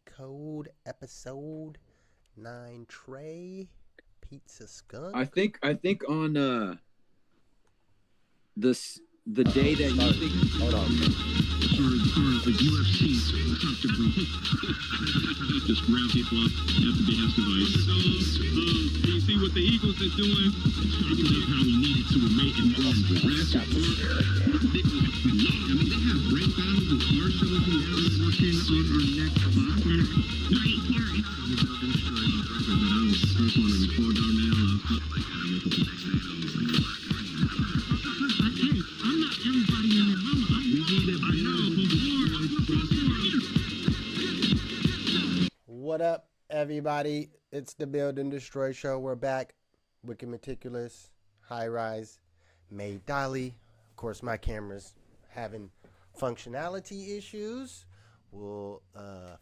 Code episode 9 Trey Pizza Skunk. I think on this the day that you think Hold on. For the UFC comfortably. Just round people up at the behest of ice. You see what the Eagles are doing? Talking about how we needed to make and go and Jurassic Park. I mean, they have great battles and car shows and now they're working on our next podcast. Right here. That I was the first one to record on now. I'm not everybody in the room. What up, everybody? It's the BLDNDSTRY Show. We're back. Wicked Meticulous, High Rise, Made Dolly. Of course, my camera's having functionality issues. We'll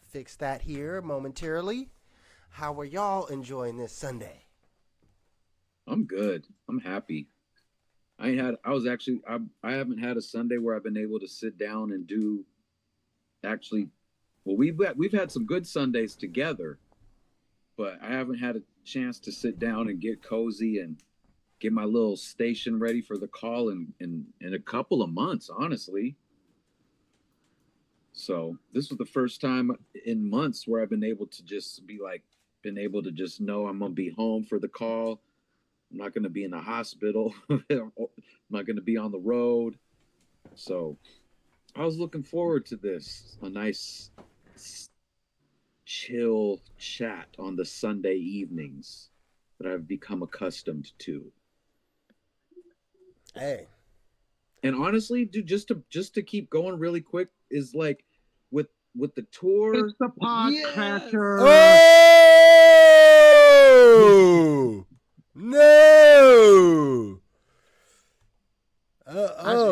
fix that here momentarily. How are y'all enjoying this Sunday? I'm good. I'm happy. I haven't had a Sunday where I've been able to sit down and do well, we've had some good Sundays together, but I haven't had a chance to sit down and get cozy and get my little station ready for the call in a couple of months, honestly. So this was the first time in months where I've been able to just know I'm gonna be home for the call. I'm not gonna be in the hospital. I'm not gonna be on the road. So I was looking forward to this. A nice chill chat on the Sunday evenings that I've become accustomed to. Hey. And honestly, dude, just to keep going really quick is like with the tour. It's the podcatcher. Oh! No!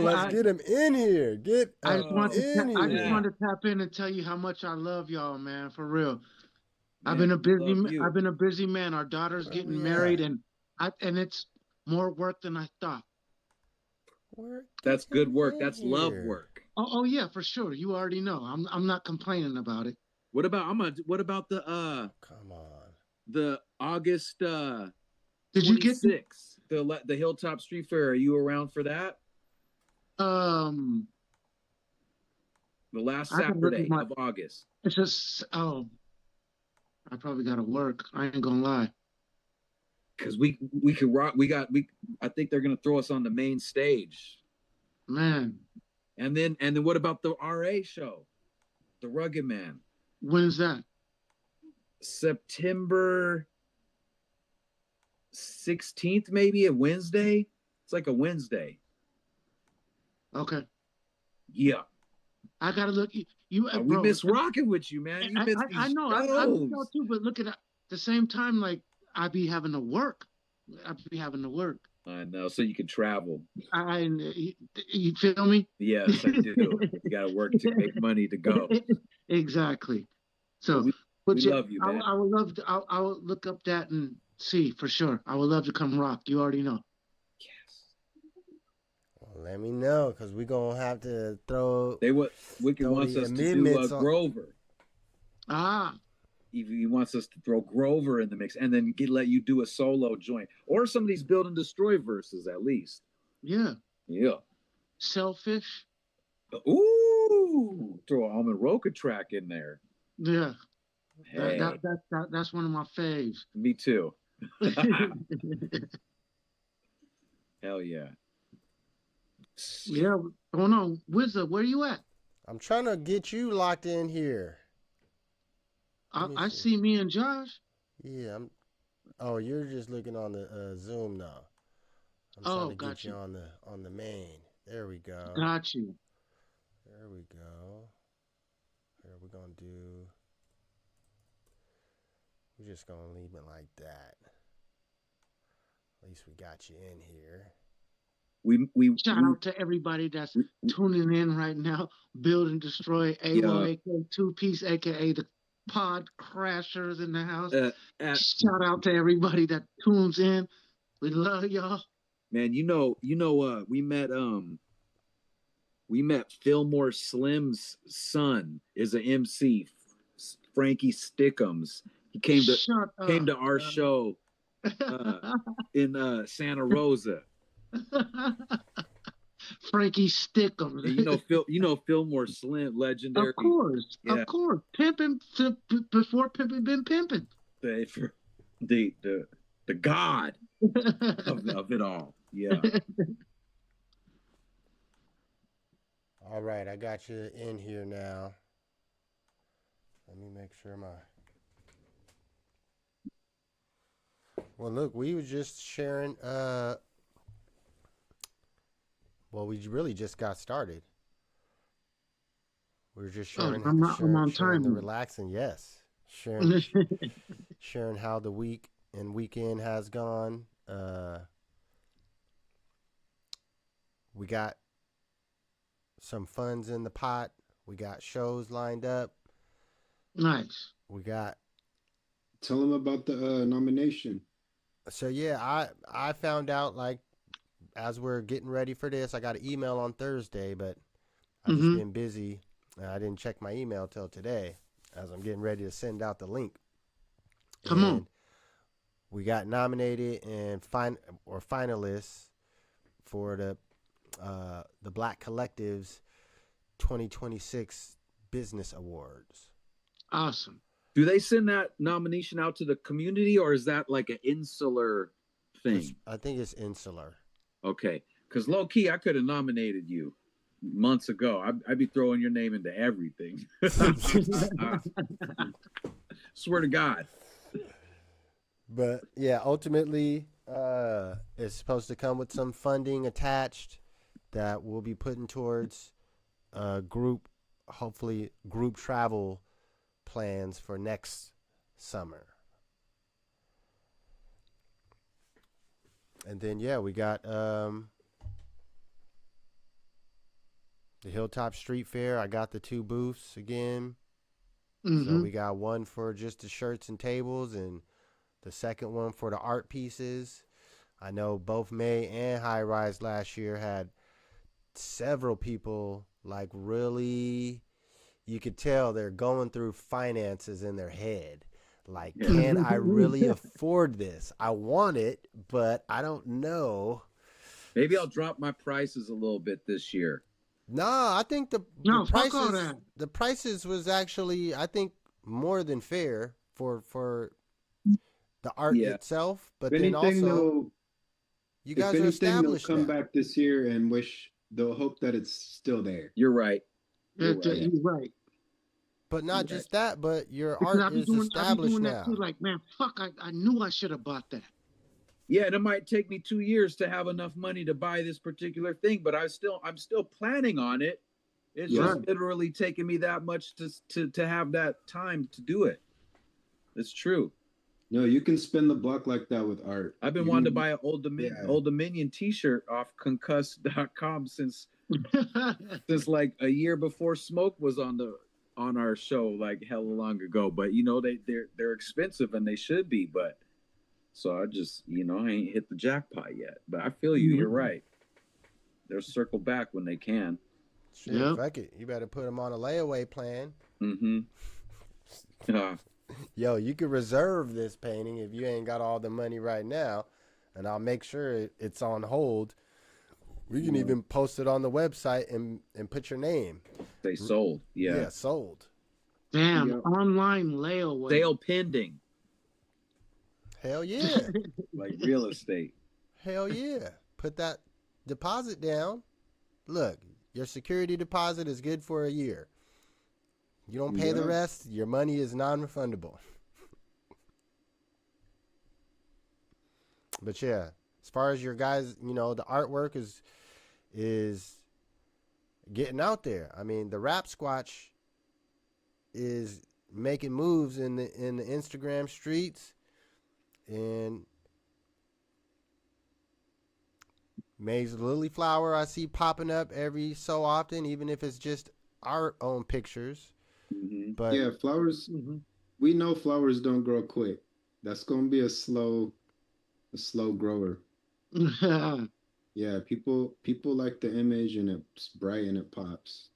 Let's get him in here. I just wanted here. to tap in and tell you how much I love y'all, man. For real. Man, I've been a busy man. Our daughter's getting married, and it's more work than I thought. That's good work. That's love work. Oh yeah, for sure. You already know. I'm not complaining about it. What about the come on, the August Did you get the Hilltop Street Fair? Are you around for that? The last Saturday of August. It's just I probably gotta work. I ain't gonna lie. Because we could rock. I think they're gonna throw us on the main stage, man. And then what about the RA show, the Rugged Man? When is that? September 16th, maybe a Wednesday. It's like a Wednesday. Okay. Yeah. I gotta look. You. We miss rocking with you, man. You miss these I know. I know too. But look at the same time. Like I be having to work. I know. So you can travel. You feel me? Yes, I do. You got to work to make money to go. Exactly. So, we love you, man. I would love to. I will look up that and see for sure. I would love to come rock. You already know. Yes. Well, let me know because we're gonna have to throw. Wicked wants us to do Grover. He wants us to throw Grover in the mix and then let you do a solo joint or some of these Build and Destroy verses at least. Yeah. Yeah. Selfish. Ooh, throw an Almond Roca track in there. Yeah. Hey. That's one of my faves. Me too. Hell yeah. Yeah. What's going on? Wizard, where you at? I'm trying to get you locked in here. I see me and Josh. Yeah, you're just looking on the Zoom now. I'm trying to get you on the main. There we go. Got you. There we go. Here we're gonna do. We're just gonna leave it like that. At least we got you in here. We shout out to everybody that's tuning in right now. Build and Destroy AWO, aka 2-Piece, aka the Pod Crashers in the house. Shout out to everybody that tunes in. We love y'all. Man, we met Fillmore Slim's son is an MC Frankie Stickums. He came to our man. show in Santa Rosa. Frankie Stickums. And Fillmore Slim, legendary. Of course. Yeah. Of course. Pimping before pimping been pimping. The god of it all. Yeah. All right, I got you in here now. Let me make sure Well, look, we were just sharing. Well, we really just got started. We were just sharing. I'm on sharing time. the relaxing. Yes, sharing how the week and weekend has gone. We got some funds in the pot. We got shows lined up. Nice. We got. Tell them about the nomination. So yeah, I found out, like, as we're getting ready for this, I got an email on Thursday, but I've just been busy. I didn't check my email till today as I'm getting ready to send out the link. Come on. We got nominated and finalists for the Black Collective's 2026 Business Awards. Awesome. Do they send that nomination out to the community, or is that like an insular thing? I think it's insular. Okay, because low key, I could have nominated you months ago. I'd be throwing your name into everything. Swear to God. But yeah, ultimately, it's supposed to come with some funding attached that we'll be putting towards hopefully group travel plans for next summer. And then yeah, we got the Hilltop Street Fair. I got the 2 booths again. So we got one for just the shirts and tables, and the second one for the art pieces. I know both May and High Rise last year had several people, like, really, you could tell they're going through finances in their head. Like, can I really afford this? I want it, but I don't know. Maybe I'll drop my prices a little bit this year. Nah, I think the prices was actually, I think, more than fair for the art itself. But if then anything, also, you guys are established. They'll come back this year and they'll hope that it's still there. You're right. You're right. But not just that, but your art is established now. Too, like, man, fuck, I knew I should have bought that. Yeah, and it might take me 2 years to have enough money to buy this particular thing, but I'm still planning on it. It's just literally taking me that much to have that time to do it. It's true. No, you can spend the buck like that with art. I've been wanting to buy an Old Dominion t-shirt off concuss.com since like a year before Smoke was on our show, like hella long ago. But they're expensive, and they should be, but so I just, I ain't hit the jackpot yet. But I feel you. You're right. They'll circle back when they can. Shit, fuck it. You better put them on a layaway plan. Yo, you can reserve this painting if you ain't got all the money right now, and I'll make sure it's on hold. We can even post it on the website and put your name. They sold. Yeah, sold. Damn, online layaway. Sale pending. Hell yeah. Like real estate. Hell yeah. Put that deposit down. Look, your security deposit is good for a year. You don't pay the rest, your money is non-refundable. But yeah, as far as your guys, the artwork is getting out there. I mean, the Rap Squatch is making moves in the Instagram streets, and May's Lily Flower I see popping up every so often, even if it's just our own pictures. But yeah, flowers. We know flowers don't grow quick. That's gonna be a slow grower. Yeah, people like the image, and it's bright and it pops.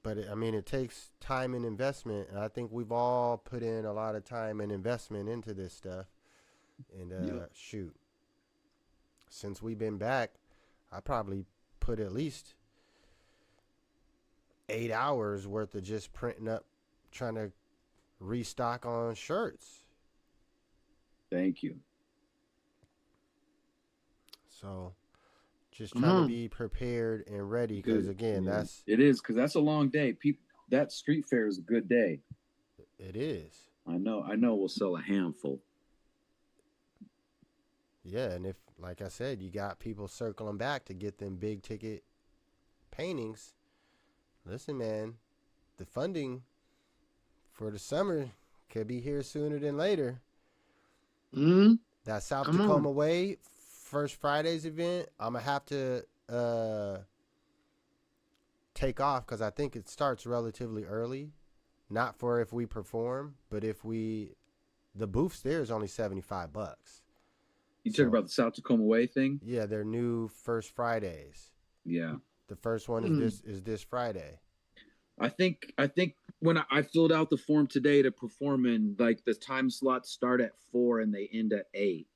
but I mean, it takes time and investment. And I think we've all put in a lot of time and investment into this stuff. And shoot, since we've been back, I probably put at least 8 hours worth of just printing up, trying to restock on shirts. Thank you. So just trying to be prepared and ready, because again, that's it is, because that's a long day. People, that street fair is a good day. It is. I know we'll sell a handful. Yeah, and if, like I said, you got people circling back to get them big ticket paintings, listen, man, the funding for the summer could be here sooner than later. That South Tacoma Way First Friday's event, I'm going to have to take off, because I think it starts relatively early. Not for if we perform, but if we, the booths there is only $75. You talking about the South Tacoma Way thing? Yeah, their new First Fridays. Yeah. The first one is this Friday. I think when I filled out the form today to perform in, like, the time slots start at 4 and they end at 8.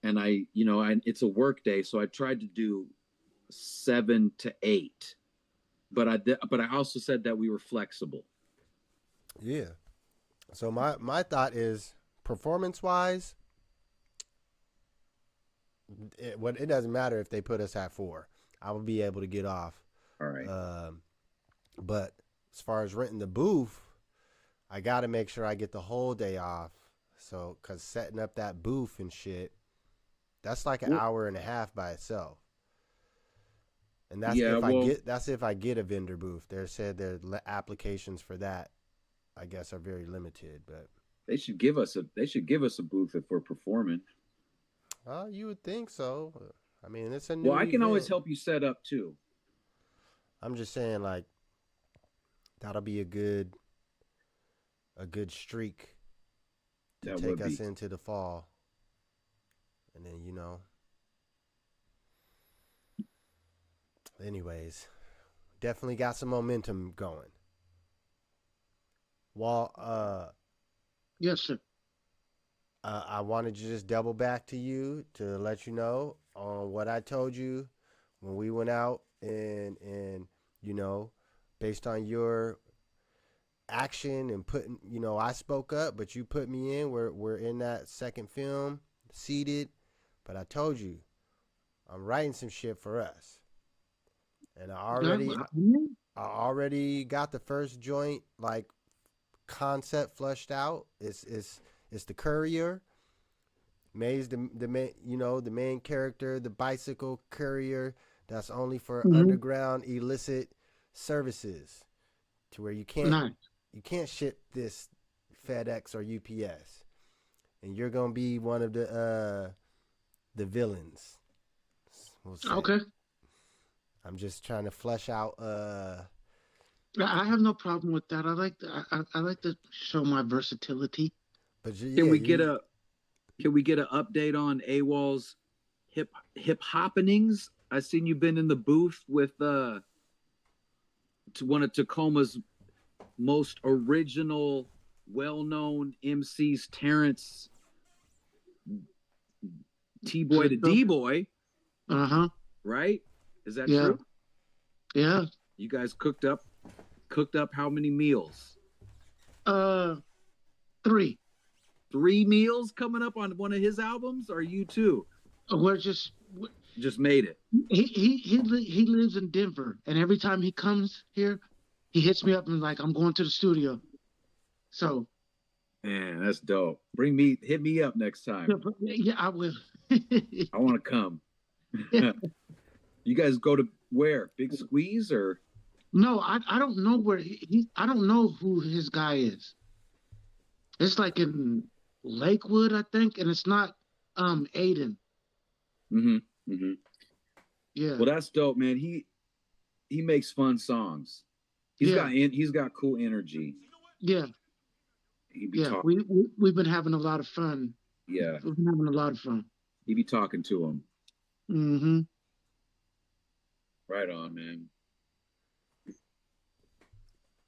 And it's a work day, so I tried to do 7 to 8. But I also said that we were flexible. Yeah. So my thought is, performance-wise, it doesn't matter if they put us at 4. I will be able to get off. All right. But as far as renting the booth, I got to make sure I get the whole day off. So, because setting up that booth and shit, that's like an hour and a half by itself. And that's if I get a vendor booth. They said their applications for that, I guess, are very limited. But they should give us a booth if we're performing. You would think so. I mean, it's a new I can event. always help you set up too. I'm just saying, like, that'll be a good streak to take us into the fall. And then, anyways, definitely got some momentum going. Well, yes, sir. I wanted to just double back to you to let you know on what I told you when we went out, and based on your action and putting, I spoke up, but you put me in. We're in that second film, seated, but I told you I'm writing some shit for us, and I already got the first joint, like, concept flushed out. It's the courier. May's the main, the main character, the bicycle courier. That's only for underground illicit services, to where you can't ship this FedEx or UPS, and you're gonna be one of the villains. We'll say. Okay. I'm just trying to flesh out. I have no problem with that. I like to show my versatility. But can we get an update on AWOL's hip hoppenings? I seen you been in the booth with one of Tacoma's most original, well-known MCs, Terrence T-Boy to D-Boy. Right? Is that true? Yeah. You guys cooked up how many meals? 3. 3 meals coming up on one of his albums, or you too? We're just made it. He lives in Denver, and every time he comes here, he hits me up and like, I'm going to the studio. So, man, that's dope. Hit me up next time. Yeah, I will. I want to come. You guys go to where? Big Squeeze or? No, I don't know where I don't know who his guy is. It's like in Lakewood, I think, and it's not Aiden. Yeah. Well, that's dope, man. He makes fun songs. He's got cool energy. Yeah. We've been having a lot of fun. Yeah. We've been having a lot of fun. He be talking to him. Mm-hmm. Right on, man.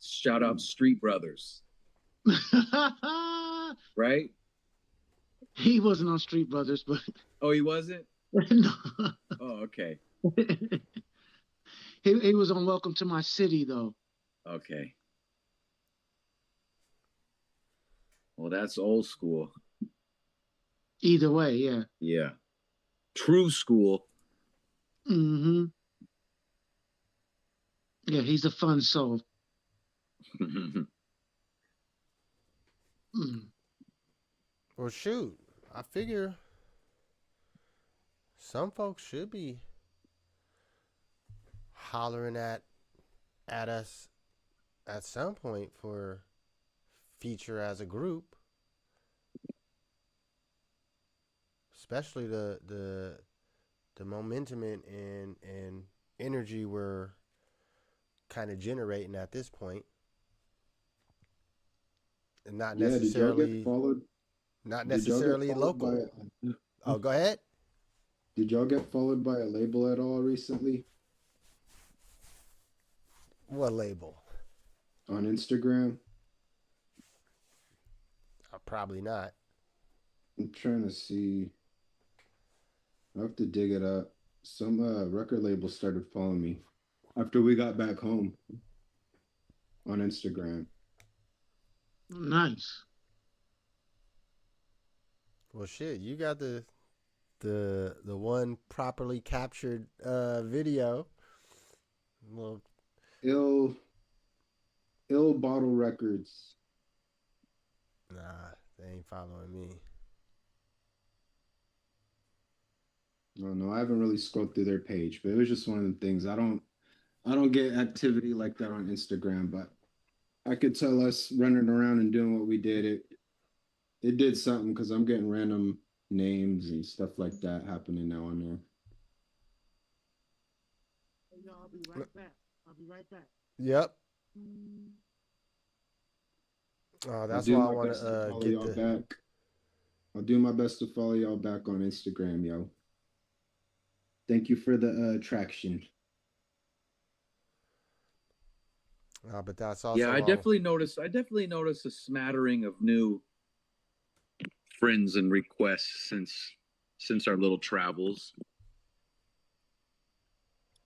Shout out Street Brothers. Right? He wasn't on Street Brothers, but Oh, he wasn't? no. Oh, okay. He was on Welcome to My City, though. Okay. Well, that's old school. Either way, yeah. Yeah. True school. Mm-hmm. Yeah, he's a fun soul. Mm. Well, shoot, I figure some folks should be hollering at us at some point for feature as a group, especially the momentum and energy we're kind of generating at this point, and not necessarily local. Oh, go ahead. Did y'all get followed by a label at all recently? What label? On Instagram? Probably not. I'm trying to see. I'll have to dig it up. Some record labels started following me after we got back home on Instagram. Nice. Well, shit, you got the one properly captured video. Well, Ill Bottle Records. Nah, they ain't following me. No, I haven't really scrolled through their page, but it was just one of the things. I don't get activity like that on Instagram, but I could tell us running around and doing what we did, it did something because I'm getting random names and stuff like that happening now on there. I'll be right back. Yep. Oh, that's why I want to get y'all back. I'll do my best to follow y'all back on Instagram, yo. Thank you for the traction. But that's also I definitely noticed a smattering of new friends and requests since our little travels.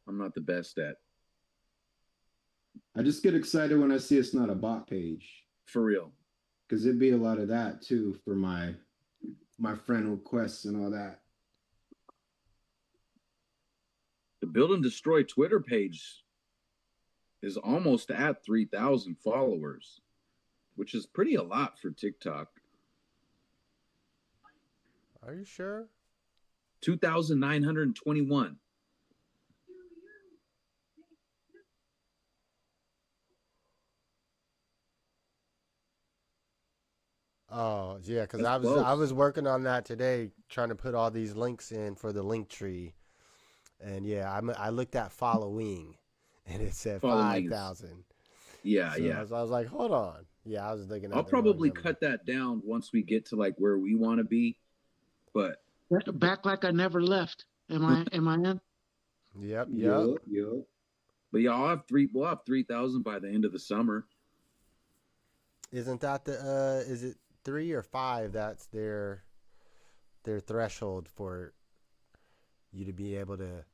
I'm not the best at. I just get excited when I see it's not a bot page. For real. Because it'd be a lot of that too for my friend requests and all that. The Build and Destroy Twitter page is almost at 3,000 followers, which is pretty a lot for TikTok. Are you sure? 2,921. Oh, yeah, because I was working on that today, trying to put all these links in for the link tree. And yeah, I looked at following, and it said 5,000. Yeah, so yeah. I was like, hold on. Yeah, I was looking at I'll probably cut that down once we get to like where we want to be. But back like I never left. Am I in? Yep. But yeah, we'll have 3,000 by the end of the summer. Isn't that is it 3 or 5 that's their threshold for you to be able to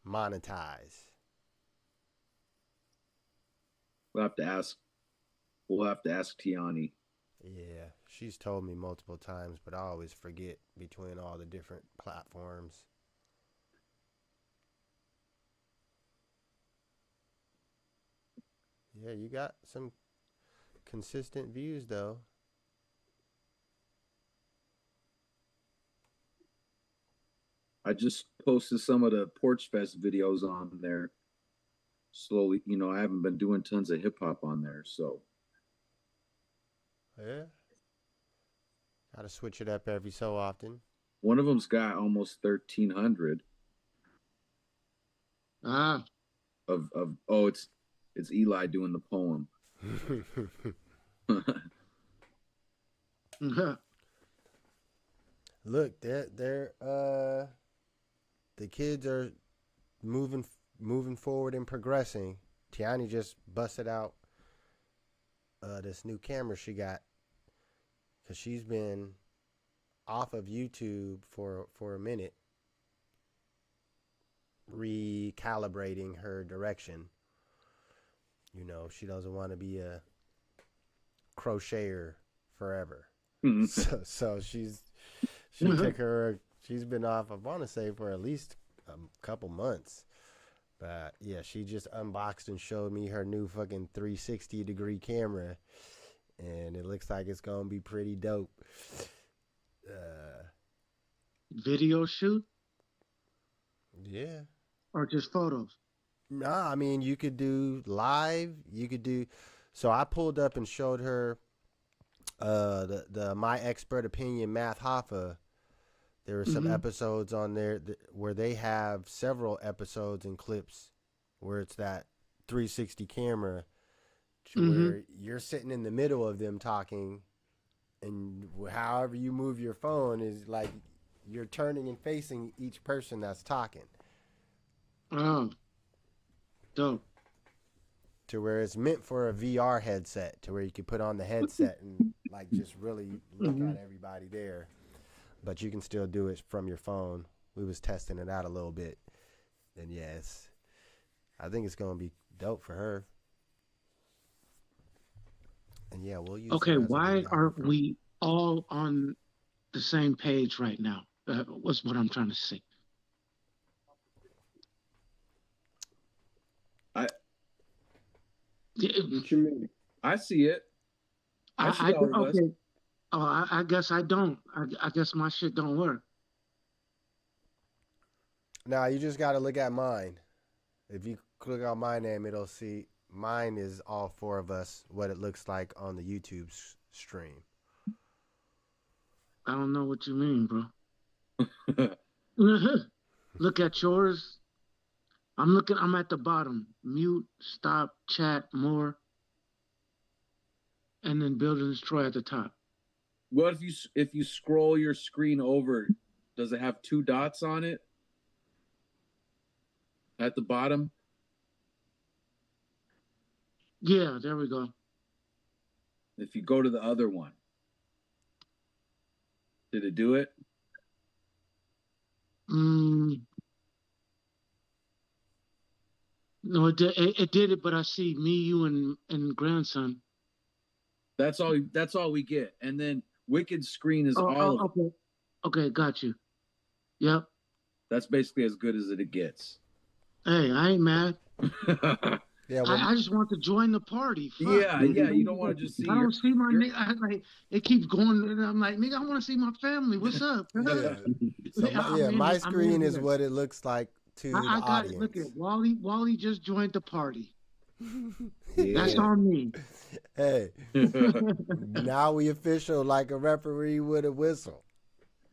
monetize? We'll have to ask Tiani. Yeah, she's told me multiple times, but I always forget between all the different platforms. Yeah, you got some consistent views though. I just posted some of the Porch Fest videos on there. Slowly, I haven't been doing tons of hip hop on there, so. Yeah. Gotta switch it up every so often. One of them's got almost 1,300. It's Eli doing the poem. Look, they're the kids are moving forward and progressing. Tiani just busted out this new camera she got, because she's been off of YouTube for a minute, recalibrating her direction. You know, she doesn't want to be a crocheter forever. So she's been off, I want to say, for at least a couple months. But yeah, she just unboxed and showed me her new fucking 360-degree camera, and it looks like it's gonna be pretty dope. Video shoot? Yeah. Or just photos? Nah, I mean, you could do live. So I pulled up and showed her the My Expert Opinion Math Hoffa. There were some episodes on there where they have several episodes and clips where it's that 360 camera to where you're sitting in the middle of them talking, and however you move your phone is like you're turning and facing each person that's talking. Oh, dope. To where it's meant for a VR headset, to where you can put on the headset and like just really look at everybody there. But you can still do it from your phone. We was testing it out a little bit. And yes, I think it's going to be dope for her. And yeah, we'll use Okay, why aren't we all on the same page right now? What's what I'm trying to say. What you mean? I see it. I see all of us. Okay. Oh, I guess I don't. I guess my shit don't work. Nah, you just got to look at mine. If you click on my name, it'll see mine is all four of us, what it looks like on the YouTube stream. I don't know what you mean, bro. Look at yours. I'm at the bottom. Mute, stop, chat, more. And then build and destroy at the top. What if you scroll your screen over, does it have 2 dots on it at the bottom? Yeah, there we go. If you go to the other one, did it do it? No, it did it, but I see me, you, and grandson. That's all we get. And then Wicked screen is all of it. Okay, got you. Yep. That's basically as good as it gets. Hey, I ain't mad. Yeah, I just want to join the party. Fuck. Yeah. You don't want to just see. I don't see my nigga. Like it keeps going, and I'm like, nigga, I want to see my family. What's up? My screen is what it looks like to the audience. It. Look at Wally just joined the party. Yeah. That's on me. Hey, now we official like a referee with a whistle.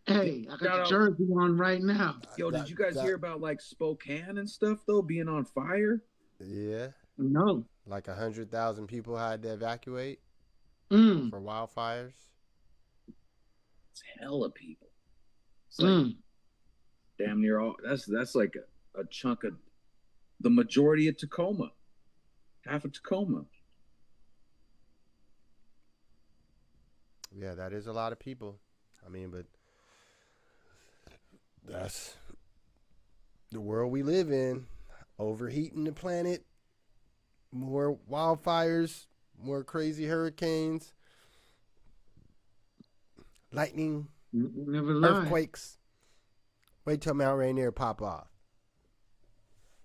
Hey, I got the jersey on right now. Yo, did you guys hear about like Spokane and stuff though being on fire? Yeah. No. Like 100,000 people had to evacuate for wildfires. It's hella people. It's like damn near all. That's like a chunk of the majority of Tacoma, half of Tacoma. Yeah, that is a lot of people. I mean, but that's the world we live in. Overheating the planet, more wildfires, more crazy hurricanes, lightning, earthquakes. Wait till Mount Rainier pop off.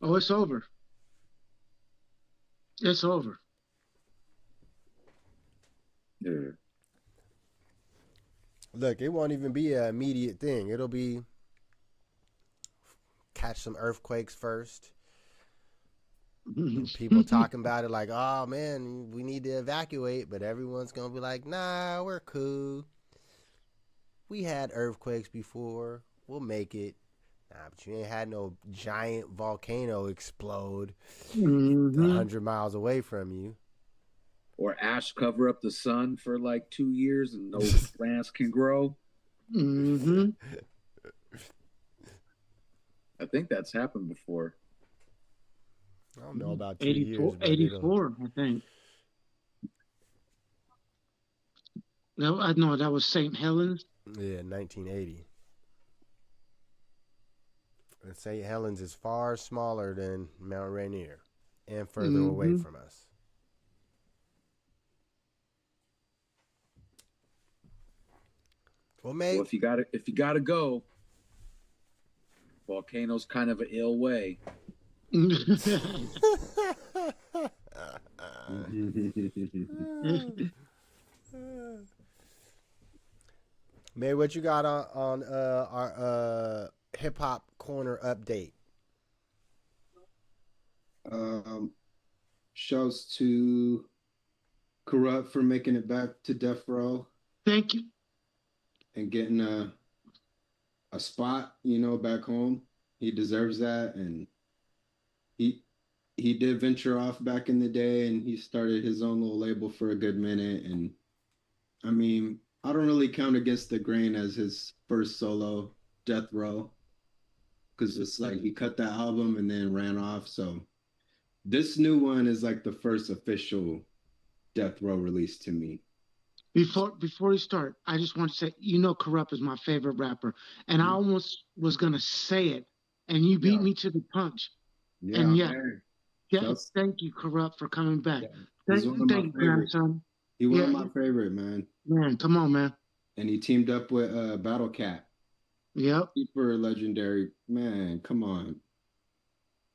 Oh, it's over. It's over. Yeah. Look, it won't even be an immediate thing. It'll be catch some earthquakes first. People talking about it like, oh man, we need to evacuate, but everyone's gonna be like, nah, we're cool. We had earthquakes before. We'll make it. Nah, but you ain't had no giant volcano explode 100 miles away from you. Or ash cover up the sun for like 2 years and no plants can grow. I think that's happened before. I don't know about 2 84, years. 84, I think. No, I know that was St. Helens. Yeah, 1980. And St. Helens is far smaller than Mount Rainier and further away Mm-hmm. from us. Well, Well, mate. if you gotta go, volcano's kind of an ill way. Mate, what you got on our hip hop corner update? Shouts to Kurupt for making it back to Death Row Thank you. and getting a spot, you know, back home. He deserves that, and he he did venture off back in the day, and he started his own little label for a good minute. And I mean, I don't really count Against the Grain as his first solo Death Row because it's like he cut that album and then ran off. So this new one is like the first official Death Row release to me. Before we start, I just want to say, Kurupt is my favorite rapper, and I almost was gonna say it, and you beat Yeah. me to the punch. Yeah, And yeah, man. yeah, thank you, Kurupt, for coming back. Yeah. He's one of my Thank you, favorites. grandson. He one Yeah, of my favorite, man. man, come on, man. And he teamed up with Battlecat. Yep. Super legendary. Man, come on.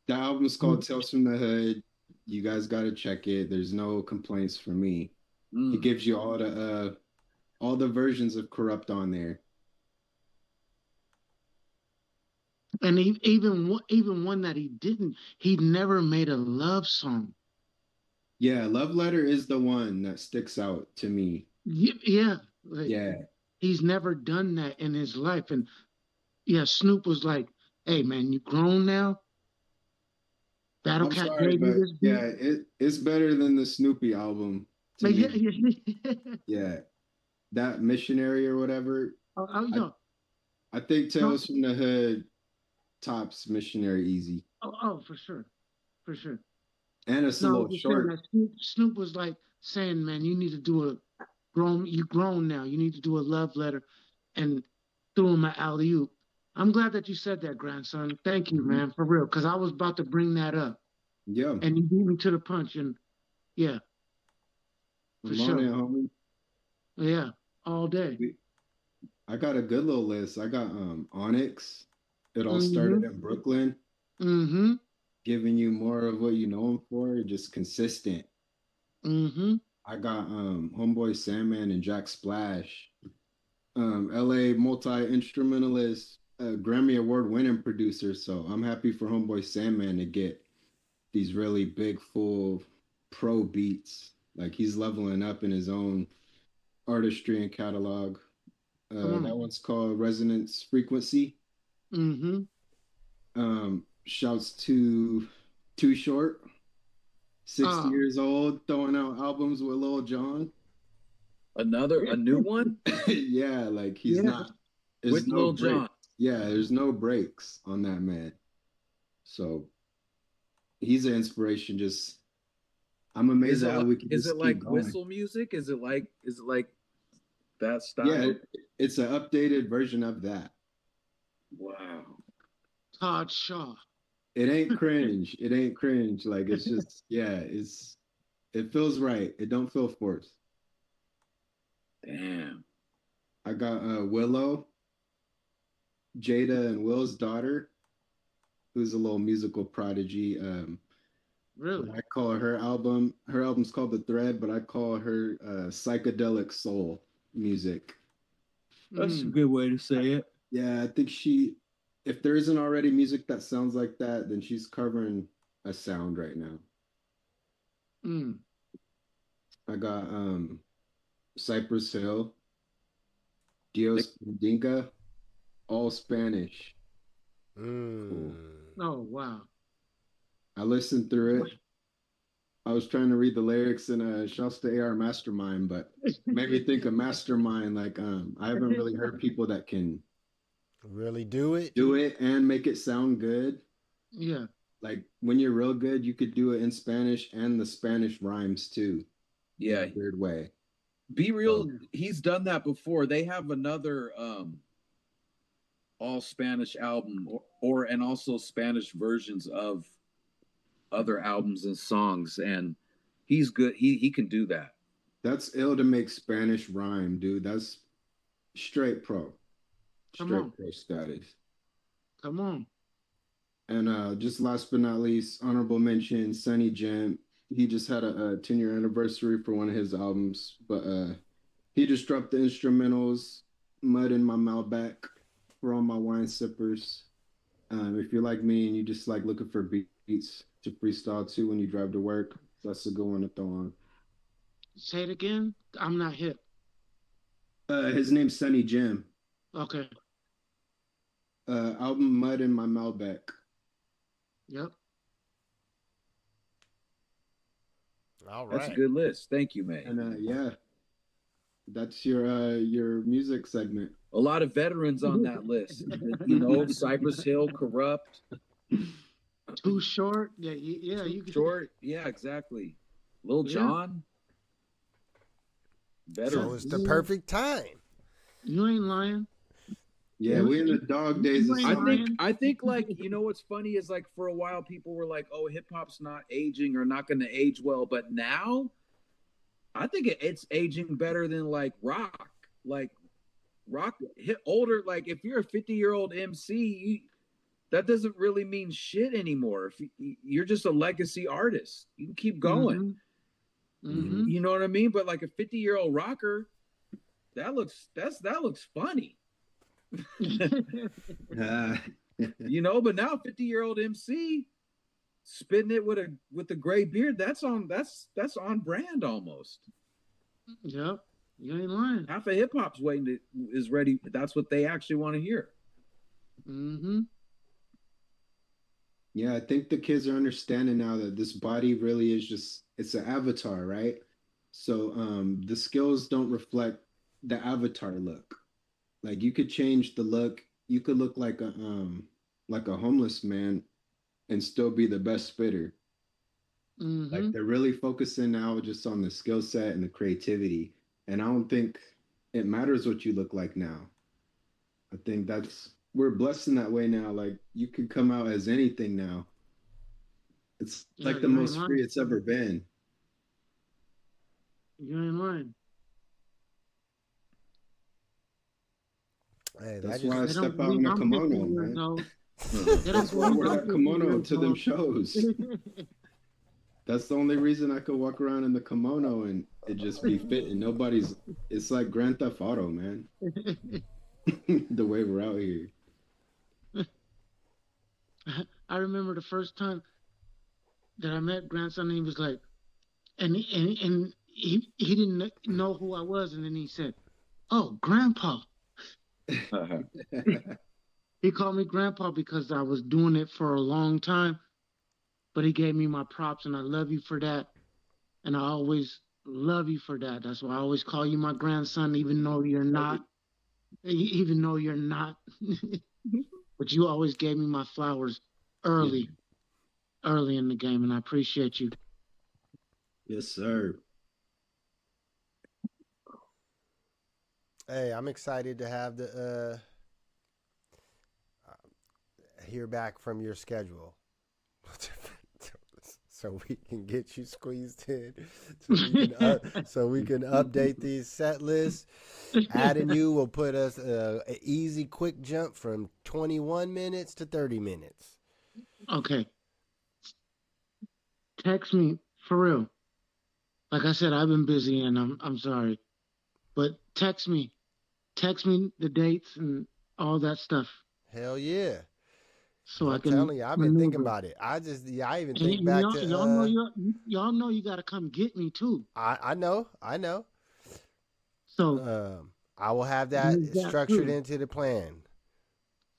The album's called Tales from the Hood. You guys got to check it. There's no complaints from me. He gives you all the versions of Kurupt on there. And even one that he didn't, he never made a love song. Yeah, Love Letter is the one that sticks out to me. Yeah. Yeah. He's never done that in his life. And yeah, Snoop was like, "Hey, man, you grown now." I'm Battlecat sorry, gave you but this beat. yeah, it's better than the Snoopy album to Like, me. yeah. Yeah. That Missionary or whatever. No. I think Tales from the Hood tops Missionary easy. For sure. For sure. And it's a No, I little was just saying short. that Snoop was like saying, "Man, you need to do you grown now. You need to do a love letter," and threw him an alley oop. I'm glad that you said that, grandson. Thank you, man, for real, because I was about to bring that up. Yeah. And you beat me to the punch, and yeah, for sure. It, homie. Yeah, all day. I got a good little list. I got Onyx. It all started in Brooklyn. Mm-hmm. Giving you more of what you know him for, just consistent. Mm-hmm. I got Homeboy Sandman and Jack Splash. LA multi-instrumentalist, Grammy Award winning producer. So I'm happy for Homeboy Sandman to get these really big, full pro beats. Like he's leveling up in his own artistry and catalog. That one's called Resonance Frequency. Mm-hmm. Shouts to Too Short, 60 years old, throwing out albums with Lil Jon. A new one? Yeah, like he's not. With no Lil breaks. Jon. Yeah, there's no breaks on that man. So he's an inspiration. Just I'm amazed at how we can just keep like going. whistle music? Is it like that style? Yeah, it's an updated version of that. Wow. Todd Shaw. It ain't cringe. It ain't cringe. Like it's just it feels right. It don't feel forced. Damn. I got Willow, Jada and Will's daughter, who's a little musical prodigy. Really? I call her album. Her album's called The Thread, but I call her psychedelic soul music. That's a good way to say it. Yeah, I think if there isn't already music that sounds like that, then she's covering a sound right now. I got Cypress Hill, Dios Dinka, all Spanish. Cool. Oh, wow. I listened through it. I was trying to read the lyrics and shouts to AR Mastermind, but made me think of Mastermind. Like I haven't really heard people that can really do it and make it sound good. Yeah. Like when you're real good, you could do it in Spanish and the Spanish rhymes too. Yeah. In a weird way. Be Real, So, he's done that before. They have another all Spanish album, and also Spanish versions of other albums and songs, and he's good. He can do that. That's ill to make Spanish rhyme, dude. That's straight pro. Come Straight on. pro status. Come on. And just last but not least, honorable mention, Sunny Jam. He just had a 10-year anniversary for one of his albums, but he just dropped the instrumentals, Mud in My Malbec for all my wine sippers. If you're like me and you just like looking for beats to freestyle to when you drive to work, that's a good one to throw on. Say it again. I'm not hip. His name's Sunny Jam. Okay. Album Mud in My Malbec. Yep. all That's a right. good list. Thank you, May. And yeah, that's your music segment. A lot of veterans on that list. You know, Cypress Hill, Kurupt, Too short. Yeah. Yeah. You can. Short. Yeah, exactly. Lil Yeah. Jon, So veteran. it's the perfect time. You ain't lying. Yeah, we in the dog days of I summer. think like, you know what's funny is like for a while people were like, oh, hip hop's not aging or not going to age well, but now I think it's aging better than like rock. Like rock hit older. Like if you're a 50-year-old MC, that doesn't really mean shit anymore. If you're just a legacy artist, you can keep going. Mm-hmm. You know what I mean? But like a 50-year-old rocker, that looks funny. You know, but now 50-year-old MC spitting it with a gray beard, that's on brand almost. Yep. You ain't lying. Half of hip hop's is ready. That's what they actually want to hear. Mm-hmm. Yeah, I think the kids are understanding now that this body really is just it's an avatar, right? So the skills don't reflect the avatar look. Like you could change the look. You could look like a homeless man and still be the best spitter. Mm-hmm. Like they're really focusing now just on the skill set and the creativity. And I don't think it matters what you look like now. I think we're blessed in that way now. Like you could come out as anything now. It's Yeah, like the you ain't most free lying. it's ever been. You ain't lying. Hey, that That's just, why I They don't step out in believe a I'm 50 kimono, years man. old. They don't That's why I believe wear I'm that 50 kimono years to them old. shows. That's the only reason I could walk around in the kimono and it just be fitting. It's like Grand Theft Auto, man. The way we're out here. I remember the first time that I met grandson, and he was like, and he didn't know who I was, and then he said, "Oh, Grandpa." He called me Grandpa because I was doing it for a long time, but he gave me my props, and I love you for that, and I always love you for that. That's why I always call you my grandson, even though you're not, but you always gave me my flowers early in the game, and I appreciate you. Yes, sir. hey, I'm excited to have the hear back from your schedule. So we can get you squeezed in, so we can update these set lists. Adding you will put us an easy, quick jump from 21 minutes to 30 minutes. Okay. Text me for real. Like I said, I've been busy and I'm sorry. But text me the dates and all that stuff Hell yeah. so I I'm can telling you, I've been thinking maneuver. about it. I even And think back y'all know to, y'all know you gotta come get me too. I know. So I will have that there's that structured too. into the plan.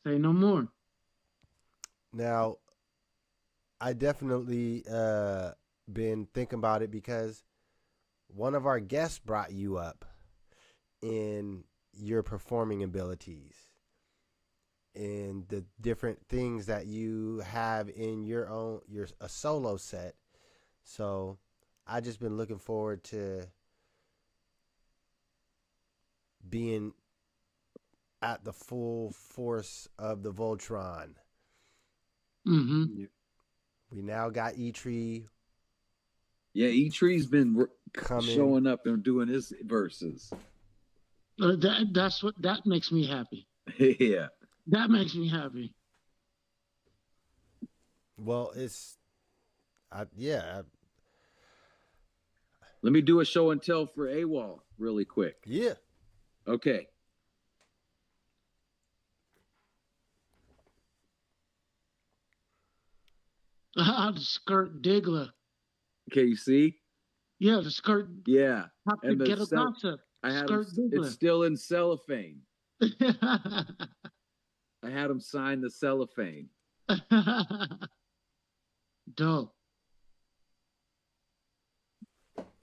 Say no more. Now, I definitely been thinking about it because one of our guests brought you up in your performing abilities, in the different things that you have in your a solo set. So I just been looking forward to being at the full force of the Voltron. Mm-hmm. We now got E-Tree. Yeah, E-Tree's been Coming. showing up and doing his verses. That makes me happy. Yeah. That makes me happy. Well, it's, Let me do a show and tell for AWOL really quick. yeah. Okay. The skirt Diggler. Okay, you see? Yeah, the skirt. Yeah. Top And the the ghetto gossip. I had Skirt him, it's still in cellophane. I had him sign the cellophane. Dope.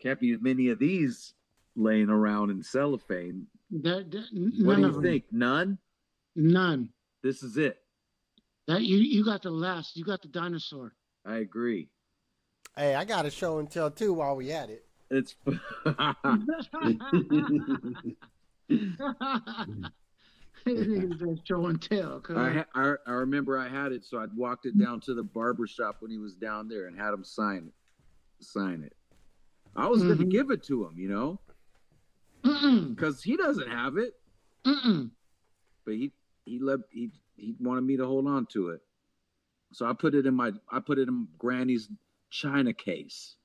Can't be many of these laying around in cellophane. What do you think? None? None. This is it. That you got the last. You got the dinosaur. I agree. Hey, I got a show and tell too while we at it. It's show and tell. I remember I had it, so I'd walked it down to the barber shop when he was down there and had him sign it. I was going to give it to him, you know, because he doesn't have it. But he wanted me to hold on to it, so I put it in Granny's china case.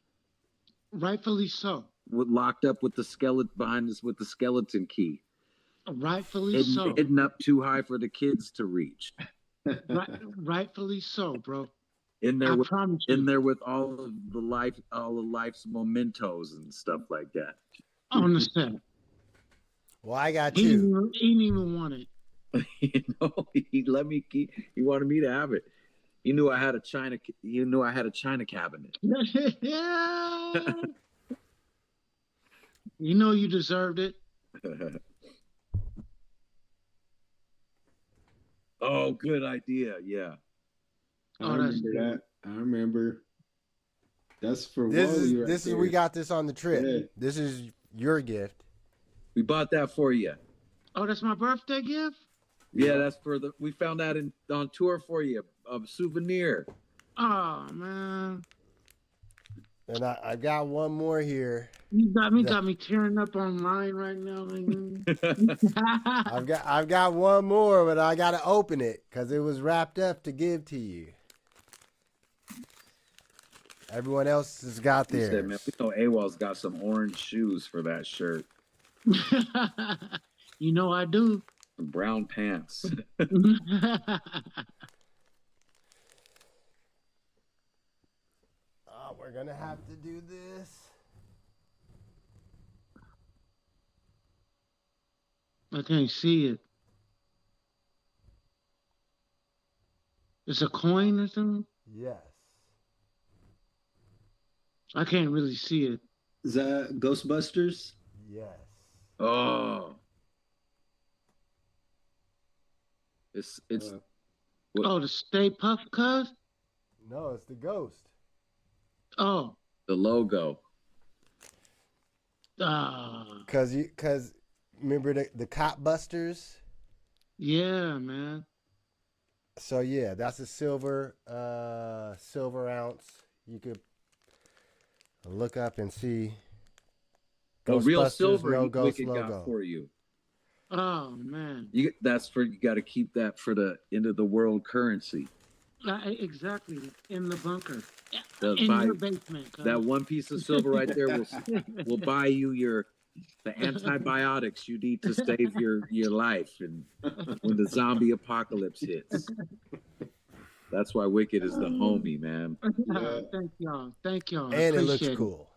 Rightfully so. Locked up with the skeleton behind us with the skeleton key. Rightfully so. Hidden up too high for the kids to reach. Rightfully so, bro. In there with all of life's mementos and stuff like that. On the set. Well, I got He you. didn't even want it. You know, he let me keep. He wanted me to have it. He knew I had a china cabinet. You know you deserved it. Oh, good idea. Yeah. I remember that. I remember. That's for Wally right this is there. we got this on the trip. Yeah. This is your gift. We bought that for you. Oh, that's my birthday gift? Yeah, that's we found that on tour for you. A souvenir. Oh, man. And I got one more here. You got me tearing up online right now, man. I've got one more, but I gotta open it because it was wrapped up to give to you. Everyone else has got theirs. Said, man, we know AWOL's got some orange shoes for that shirt. You know I do. Some brown pants. Oh, we're gonna have to do this. I can't see it. It's a coin or something? Yes. I can't really see it. Is that Ghostbusters? Yes. Oh. It's Oh, the Stay Puft Cuz? No, it's the ghost. Oh. the logo. Cause remember the Cop Busters? Yeah, man. So yeah, that's a silver ounce. You could look up and see. Oh, real Ghostbusters, silver no ghost Wicked logo. got for you. Oh man. You got to keep that for the end of the world currency. Exactly. In the bunker. The In your basement. That one piece of silver right there will buy you the antibiotics you need to save your life and when the zombie apocalypse hits. That's why Wicked is the homie, man. Yeah. Thank y'all. And it looks cool.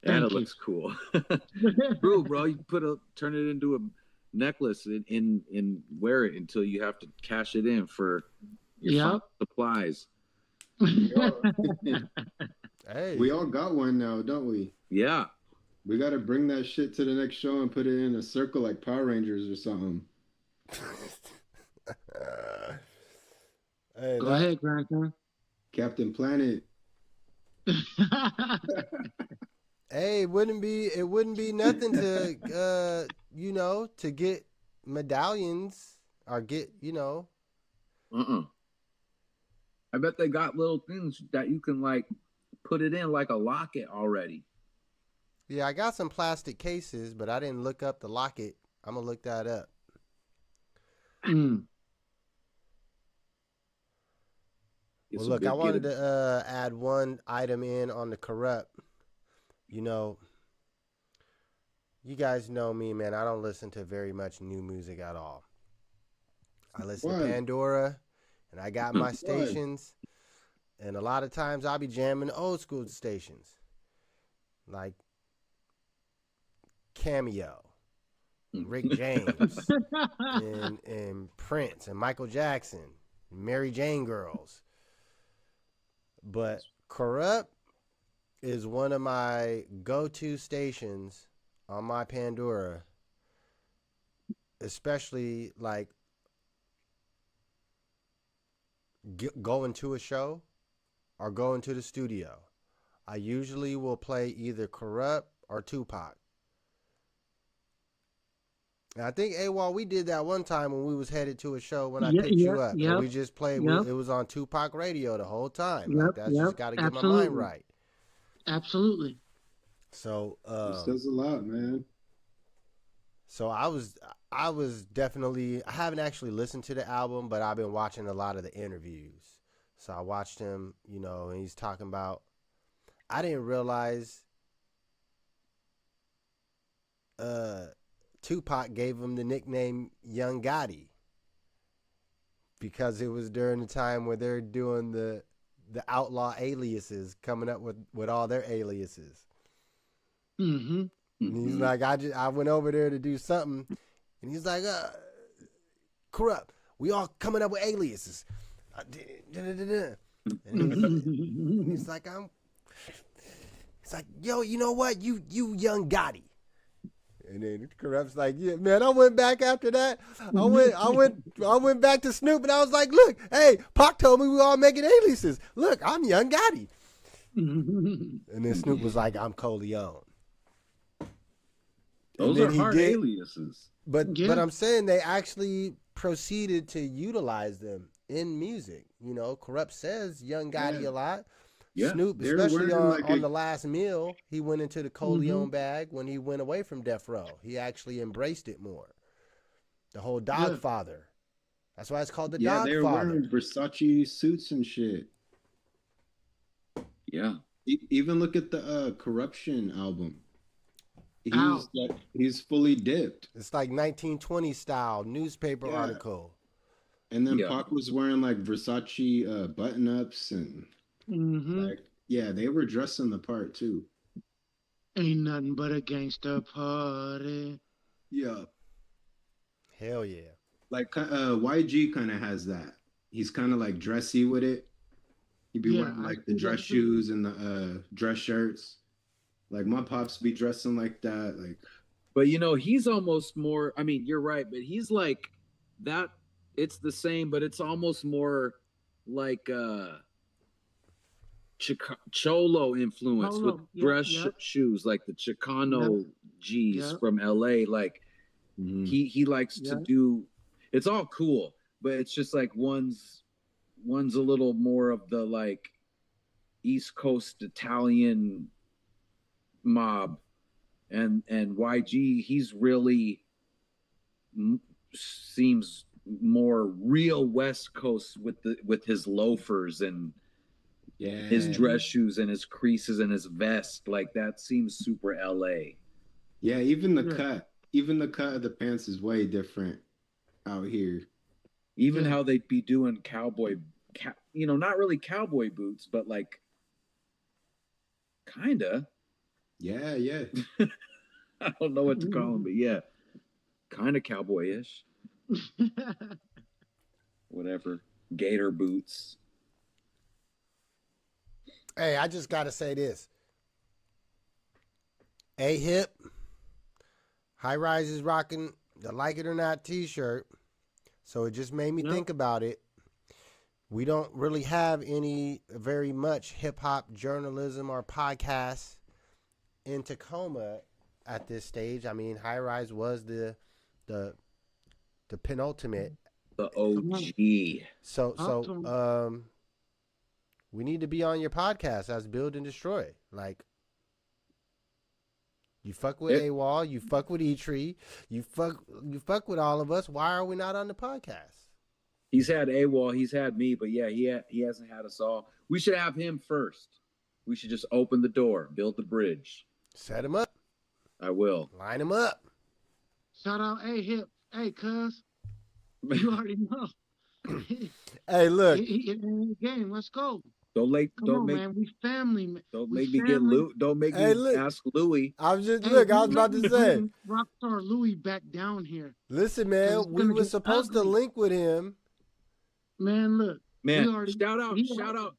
And Thank it you. looks cool. True, bro. You turn it into a necklace and wear it until you have to cash it in for your final supplies. Hey, We all got one now, don't we? Yeah. We got to bring that shit to the next show and put it in a circle like Power Rangers or something. hey, Go ahead, grandson. Captain Planet. Hey, it wouldn't be nothing to to get medallions or get, I bet they got little things that you can like put it in like a locket already. Yeah, I got some plastic cases, but I didn't look up the locket. I'm gonna look that up. Mm. Well, look, I wanted to add one item in on the Kurupt. You guys know me, man. I don't listen to very much new music at all. I listen to Pandora, and I got my stations. And a lot of times I'll be jamming old school stations, like Cameo, Rick James, and Prince, and Michael Jackson, Mary Jane Girls. But Kurupt is one of my go-to stations on my Pandora, especially like going to a show or going to the studio. I usually will play either Kurupt or Tupac. And I think, AWOL, we did that one time when we was headed to a show when I picked you up. And we just played, it was on Tupac radio the whole time. Like, that's just got to get my mind right. Absolutely. So, this does a lot, man. So I was definitely, I haven't actually listened to the album, but I've been watching a lot of the interviews. So I watched him, and he's talking about, I didn't realize Tupac gave him the nickname Young Gotti because it was during the time where they're doing the outlaw aliases, coming up with all their aliases. Mm-hmm. And he's like, I went over there to do something, and he's like, Kurupt, we all coming up with aliases. And he's like, yo, you know what? You Young Gotti. And then Kurupt's like, yeah, man, I went back after that. I went back to Snoop, and I was like, look, hey, Pac told me we all making aliases. Look, I'm Young Gotti. And then Snoop was like, I'm Coleon. Those are hard aliases. But I'm saying they actually proceeded to utilize them in music. Kurupt says Young Gotti a lot. Yeah. Snoop, especially on the last meal, he went into the Coleon bag when he went away from Death Row. He actually embraced it more. The whole Dogfather. That's why it's called the Dogfather. Yeah, they were wearing Versace suits and shit. Yeah. Even look at the Corruption album. He's fully dipped. It's like 1920 style newspaper article. And then Pac was wearing like Versace button-ups and they were dressing the part too. Ain't nothing but a gangster party. Yeah. Hell yeah. Like YG kind of has that. He's kind of like dressy with it. He'd be wearing like the dress shoes and the dress shirts. Like my pops be dressing like that. Like, but he's almost more. I mean, you're right, but he's like that. It's the same, but it's almost more like Cholo influence with dress shoes, like the Chicano G's from LA. Like he likes to do. It's all cool, but it's just like one's a little more of the like East Coast Italian mob, and YG, he's really seems more real West Coast with his loafers and his dress shoes and his creases and his vest. Like that seems super LA. Yeah, even the cut of the pants is way different out here. Even how they'd be doing cowboy, not really cowboy boots, but like kinda. Yeah. I don't know what to call them, but kind of cowboyish. Whatever. Gator boots. Hey, I just got to say this. A-Hip, High Rise is rocking the Like It or Not t-shirt. So it just made me think about it. We don't really have very much hip-hop journalism or podcasts in Tacoma at this stage. I mean, High Rise was the penultimate. The OG. So we need to be on your podcast as Build and Destroy. Like, you fuck with AWOL, you fuck with E-Tree, you fuck with all of us. Why are we not on the podcast? He's had AWOL, he's had me, but yeah, he hasn't had us all. We should have him first. We should just open the door, build the bridge. Set him up. I will. Line him up. Shout out, Hip. Hey, cuz. You already know. Hey, look. He in the game. Let's go. Man. We family, man. Don't make me get Lou. Don't make me ask Louis. I was about to say. Rockstar Louis back down here. Listen, man, we were supposed to link with him. Man, look. Man, shout out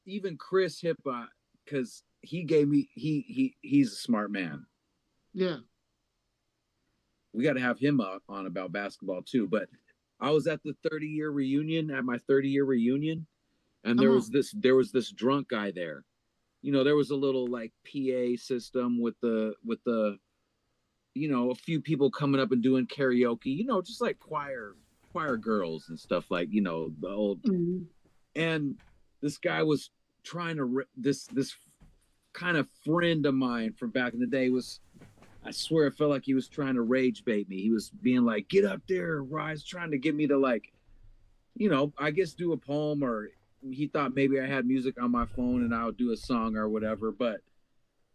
even Chris Hippa, because he gave me he's a smart man. Yeah. We got to have him on about basketball too. But I was at the 30-year reunion, at my 30-year reunion. And there was this drunk guy there. You know, there was a little like PA system with the you know, a few people coming up and doing karaoke, you know, just like choir girls and stuff, like, you know, the old. Mm-hmm. And this guy was trying to this kind of friend of mine from back in the day was, I swear, it felt like he was trying to rage bait me. He was being like, "Get up there, Rise," trying to get me to, like, you know, I guess do a poem, or he thought maybe I had music on my phone and I would do a song or whatever. But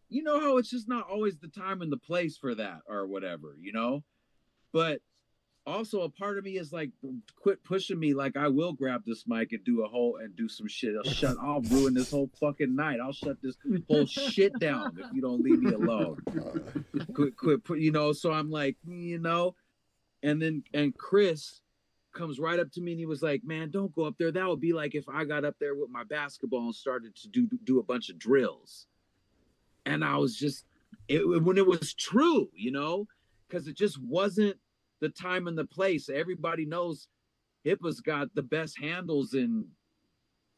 you know how it's just not always the time and the place for that or whatever, you know? But also a part of me is like, quit pushing me. Like, I will grab this mic and do some shit. I'll ruin this whole fucking night. I'll shut this whole shit down if you don't leave me alone. Quit, you know? So I'm like, you know, and Chris comes right up to me and he was like, "Man, don't go up there. That would be like if I got up there with my basketball and started to do a bunch of drills." And I was just, when it was true, you know, because it just wasn't the time and the place. Everybody knows Hippa's got the best handles in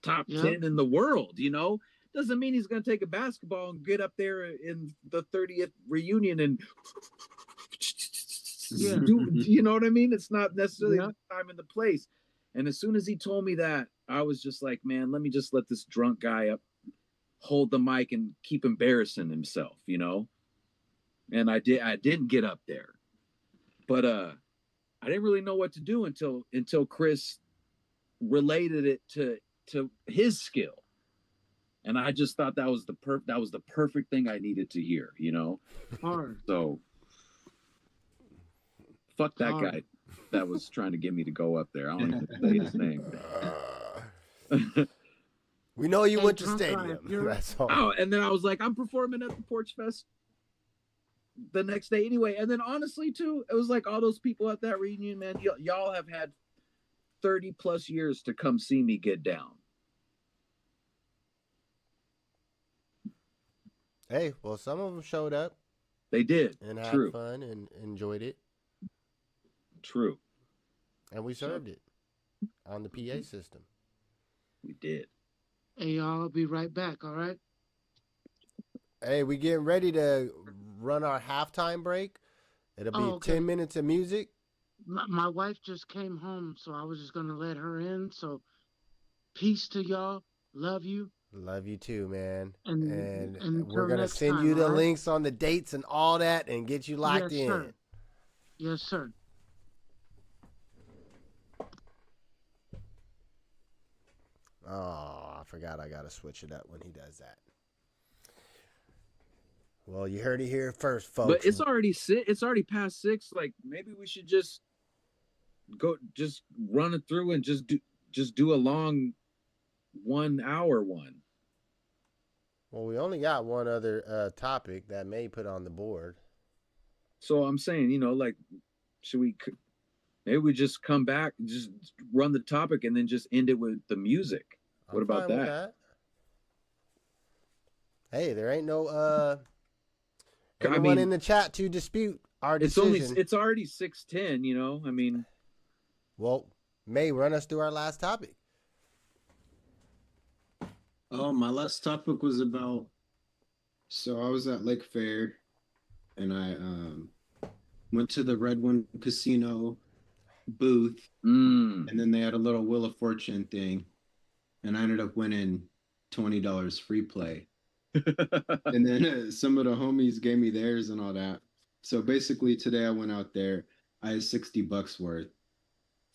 top 10 in the world, you know? Doesn't mean he's going to take a basketball and get up there in the 30th reunion and do, you know what I mean? It's not necessarily the time and the place. And as soon as he told me that, I was just like, man, let me just let this drunk guy up, hold the mic and keep embarrassing himself, you know? And I didn't get up there. But I didn't really know what to do until Chris related it to his skill. And I just thought that was the perfect thing I needed to hear, you know? So fuck that guy that was trying to get me to go up there. I don't even say his name. We know you went to stadium. That's all. Oh, and then I was like, I'm performing at the Porch Fest the next day anyway. And then honestly too, it was like all those people at that reunion, man, y'all have had 30 plus years to come see me get down. Hey, well, some of them showed up. They did. And had fun and enjoyed it. True. And we served it on the PA system. We did. Hey, y'all, I'll be right back, all right? Hey, we getting ready to run our halftime break. It'll be 10 minutes of music. My wife just came home, so I was just going to let her in. So peace to y'all. Love you. Love you too, man. And we're going to send you the links on the dates and all that and get you locked in. Sir. Yes, sir. Oh, I forgot I got to switch it up when he does that. Well, you heard it here first, folks. But it's already past 6. Like, maybe we should just run it through and just do a long 1 hour one. Well, we only got one other topic that may put on the board. So I'm saying, you know, like, maybe we just come back, just run the topic, and then just end it with the music. What about that? Hey, there ain't no anyone in the chat to dispute our decision. It's already 6:10, you know? I mean, well, May, run us through our last topic. Oh, my last topic was about, so I was at Lake Fair and I went to the Red One Casino booth, Mm. and then they had a little Wheel of Fortune thing, and I ended up winning $20 free play. And then some of the homies gave me theirs and all that. So basically, today I went out there. I had $60 worth,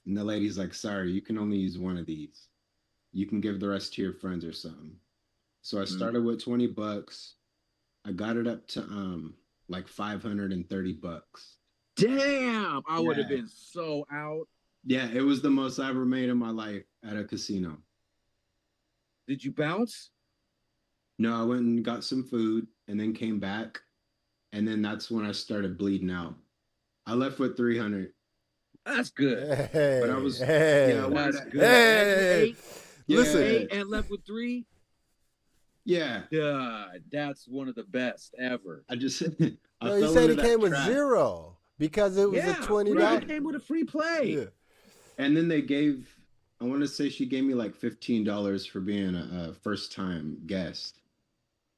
and the lady's like, "Sorry, you can only use one of these. You can give the rest to your friends or something." So I started with $20. I got it up to like $530. Damn, I would have Yeah. been so out. Yeah, it was the most I ever made in my life at a casino. Did you bounce? No, I went and got some food and then came back, and then that's when I started bleeding out. I left with 300, That's good. Hey, but I was hey, yeah, I wanted That's to- good. Hey, And you ate? yeah, listen. Ate and left with 3? yeah. God, that's one of the best ever. I just I No, he fell said into he that came with trap. 0 because it was a $20. Free came with a free play. Yeah. And then they gave, I want to say she gave me like $15 for being a first time guest.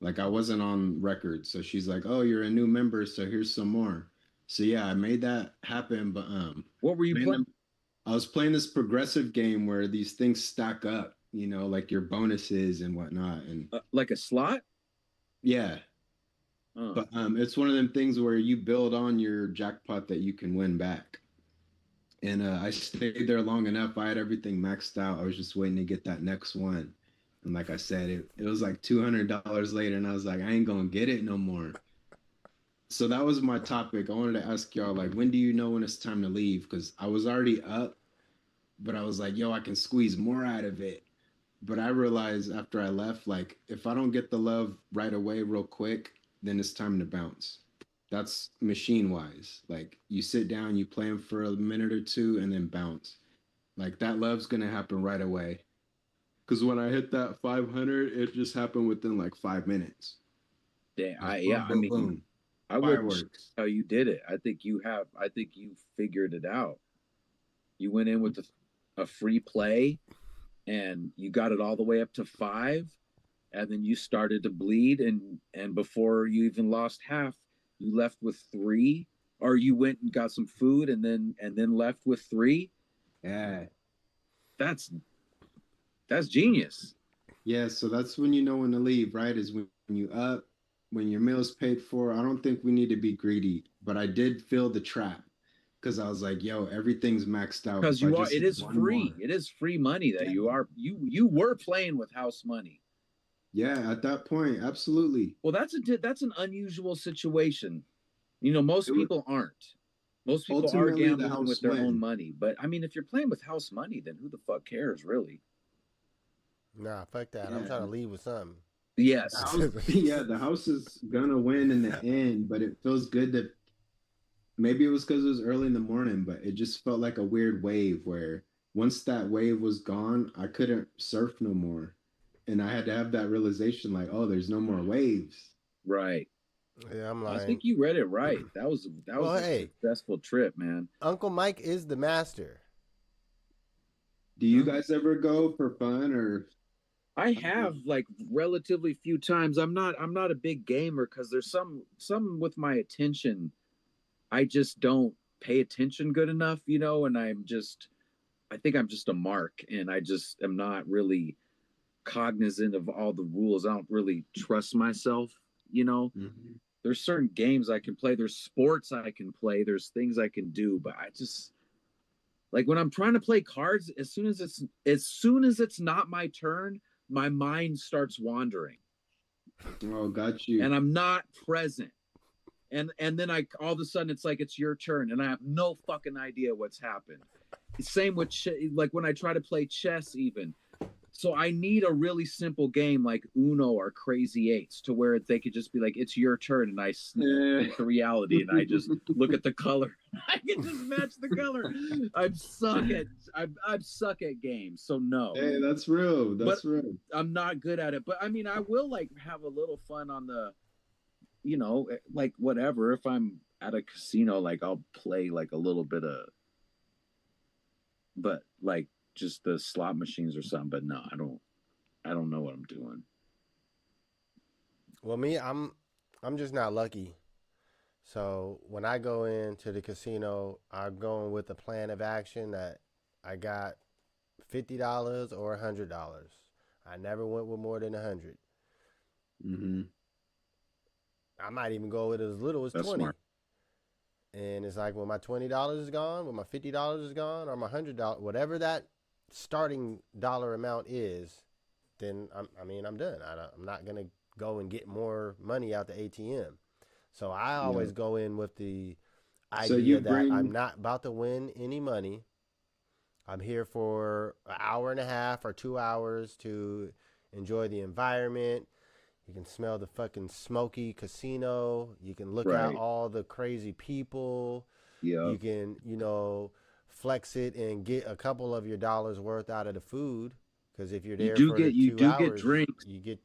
Like I wasn't on record. So she's like, "Oh, you're a new member, so here's some more." So yeah, I made that happen. But What were you playing? I was playing this progressive game where these things stack up, like your bonuses and whatnot. And Like a slot? yeah. But it's one of them things where you build on your jackpot that you can win back. And I stayed there long enough. I had everything maxed out. I was just waiting to get that next one. And like I said, it was like $200 later, and I was like, I ain't gonna get it no more. So that was my topic. I wanted to ask y'all, like, when do you know when it's time to leave? Because I was already up, but I was like, yo, I can squeeze more out of it. But I realized after I left, like, if I don't get the love right away, real quick, then it's time to bounce. That's machine wise. Like, you sit down, you play them for a minute or two, and then bounce. Like, that love's gonna happen right away. Because when I hit that 500, it just happened within like 5 minutes. Damn, Boom, boom, boom. I wouldn't Fireworks. how you did it. I think you figured it out. You went in with a free play and you got it all the way up to 5, and then you started to bleed, and before you even lost half, you left with 3, or you went and got some food and then left with 3. Yeah. That's genius. Yeah, so that's when you know when to leave, right? Is when you up, when your meal's paid for. I don't think we need to be greedy, but I did feel the trap because I was like, yo, everything's maxed out. Because If I you are, just it hit is one free. more. It is free money that Yeah. you were playing with house money. Yeah, at that point, absolutely. Well, that's an unusual situation. Most people aren't. Most people are Ultimately, the gambling house with their own win. money. But I mean, if you're playing with house money, then who the fuck cares, really? Nah, fuck that. I'm Yeah. trying to leave with something. Yes. Yeah, the house is gonna win in the end, but it feels good that maybe it was because it was early in the morning, but it just felt like a weird wave where once that wave was gone, I couldn't surf no more. And I had to have that realization like, oh, there's no more waves. Right. Yeah, I'm I lying. think you read it right. That was Well, a hey. successful trip, man. Uncle Mike is the master. Do you guys ever go for fun or I have like relatively few times. I'm not a big gamer because there's some with my attention. I just don't pay attention good enough, and I think I'm just a mark, and I just am not really cognizant of all the rules. I don't really trust myself, Mhm. There's certain games I can play, there's sports I can play, there's things I can do, but I just like when I'm trying to play cards, as soon as it's not my turn, my mind starts wandering Oh, got you. and I'm not present. And then I all of a sudden it's like it's your turn and I have no fucking idea what's happened. Same with like when I try to play chess even. So I need a really simple game like Uno or Crazy Eights to where they could just be like, it's your turn, and I snap to reality and I just look at the color. I can just match the color. I'm suck at games, so no. Hey, that's real. That's real. I'm not good at it. But I mean, I will like have a little fun on the, like whatever. If I'm at a casino, like I'll play like a little bit of, but like just the slot machines or something. But no, I don't know what I'm doing. Well, me, I'm just not lucky. So when I go into the casino, I'm going with a plan of action that I got $50 or $100. I never went with more than 100. Mm-hmm. I might even go with as little as That's 20. smart. And it's like when my $20 is gone, when my $50 is gone, or my $100, whatever that starting dollar amount is, then I'm done. I'm not gonna go and get more money out the ATM. So I Yeah. always go in with the So you idea that I'm bring not about to win any money. I'm here for an hour and a half or 2 hours to enjoy the environment. You can smell the fucking smoky casino. You can look out Right. all the crazy people. Yeah. You can, flex it and get a couple of your dollars worth out of the food. Because if you're there for the You two do get hours, drinks. you get,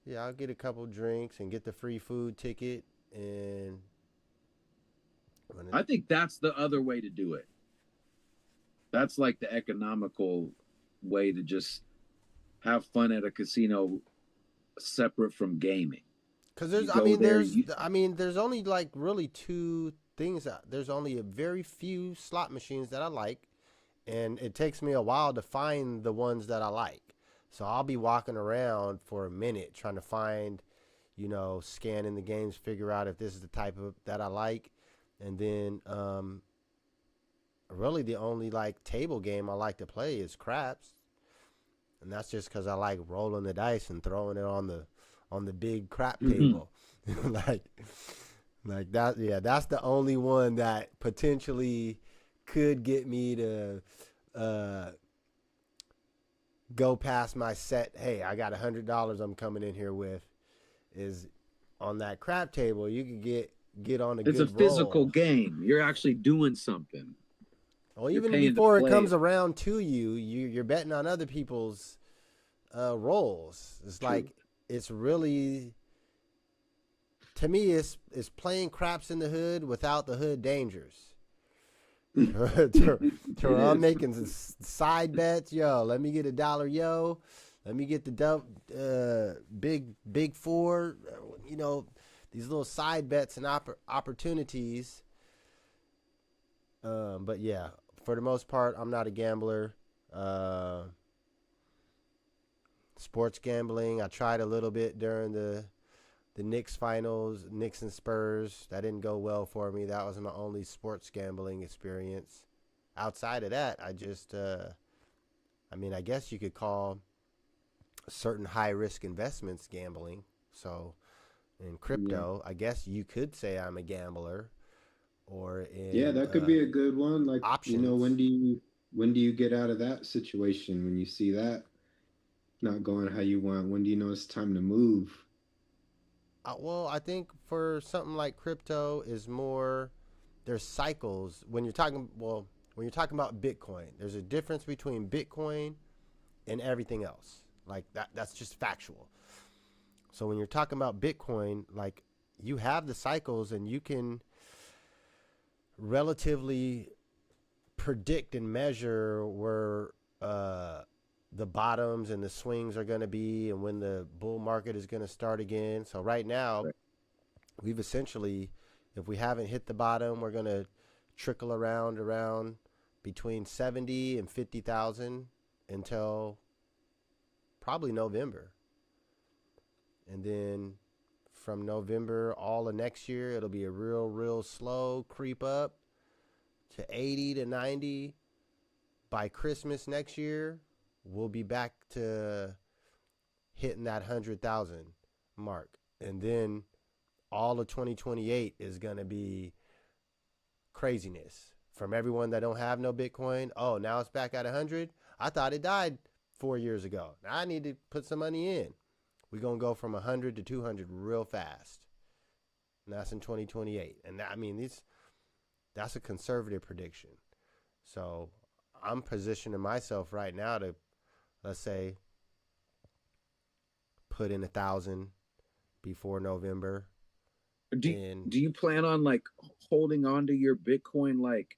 yeah, I'll get a couple drinks and get the free food ticket. And I think that's the other way to do it. That's like the economical way to just have fun at a casino separate from gaming. because You go there, you there's only like really two things. There's only a very few slot machines that I like, and it takes me a while to find the ones that I like. So I'll be walking around for a minute trying to find, scanning the games, figure out if this is the type of that I like, and then really the only like table game I like to play is craps, and that's just because I like rolling the dice and throwing it on the big crap table, like that. Yeah, that's the only one that potentially could get me to go past my set. Hey, I got $100 I'm coming in here with. Is on that crap table. You can get on a it's a good physical roll. game. You're actually doing something. Well, You're even paying to before it play comes it. around to you're betting on other people's rolls. It's True. like it's really, to me, it's playing craps in the hood without the hood dangers. to where I'm making some side bets. Yo, let me get $1. Yo, let me get the big four. These little side bets and opportunities. But yeah, for the most part, I'm not a gambler. Sports gambling, I tried a little bit during the Knicks finals, Knicks and Spurs. That didn't go well for me. That was my only sports gambling experience. Outside of that, I just, I guess you could call certain high risk investments gambling. So in crypto, I guess you could say I'm a gambler. Or Yeah, in that could be a good one. Like, options. when do you get out of that situation when you see that not going how you want? When do you know it's time to move? Well, I think for something like crypto is more, there's cycles when you're talking. Well, when you're talking about Bitcoin, there's a difference between Bitcoin and everything else. Like that's just factual. So when you're talking about Bitcoin, like you have the cycles and you can relatively predict and measure where the bottoms and the swings are going to be and when the bull market is going to start again. So right now, Right. we've essentially, if we haven't hit the bottom, we're going to trickle around between 70 and 50,000 until probably November. And then from November all of next year, it'll be a real slow creep up to 80 to 90. By Christmas next year, we'll be back to hitting that 100,000 mark. And then all of 2028 is going to be craziness from everyone that don't have no Bitcoin. Oh, now it's back at 100. I thought it died 4 years ago. Now I need to put some money in. We're going to go from 100 to 200 real fast. And that's in 2028. And that's a conservative prediction. So I'm positioning myself right now to, let's say, put in 1,000 before November. Do you plan on like holding on to your Bitcoin like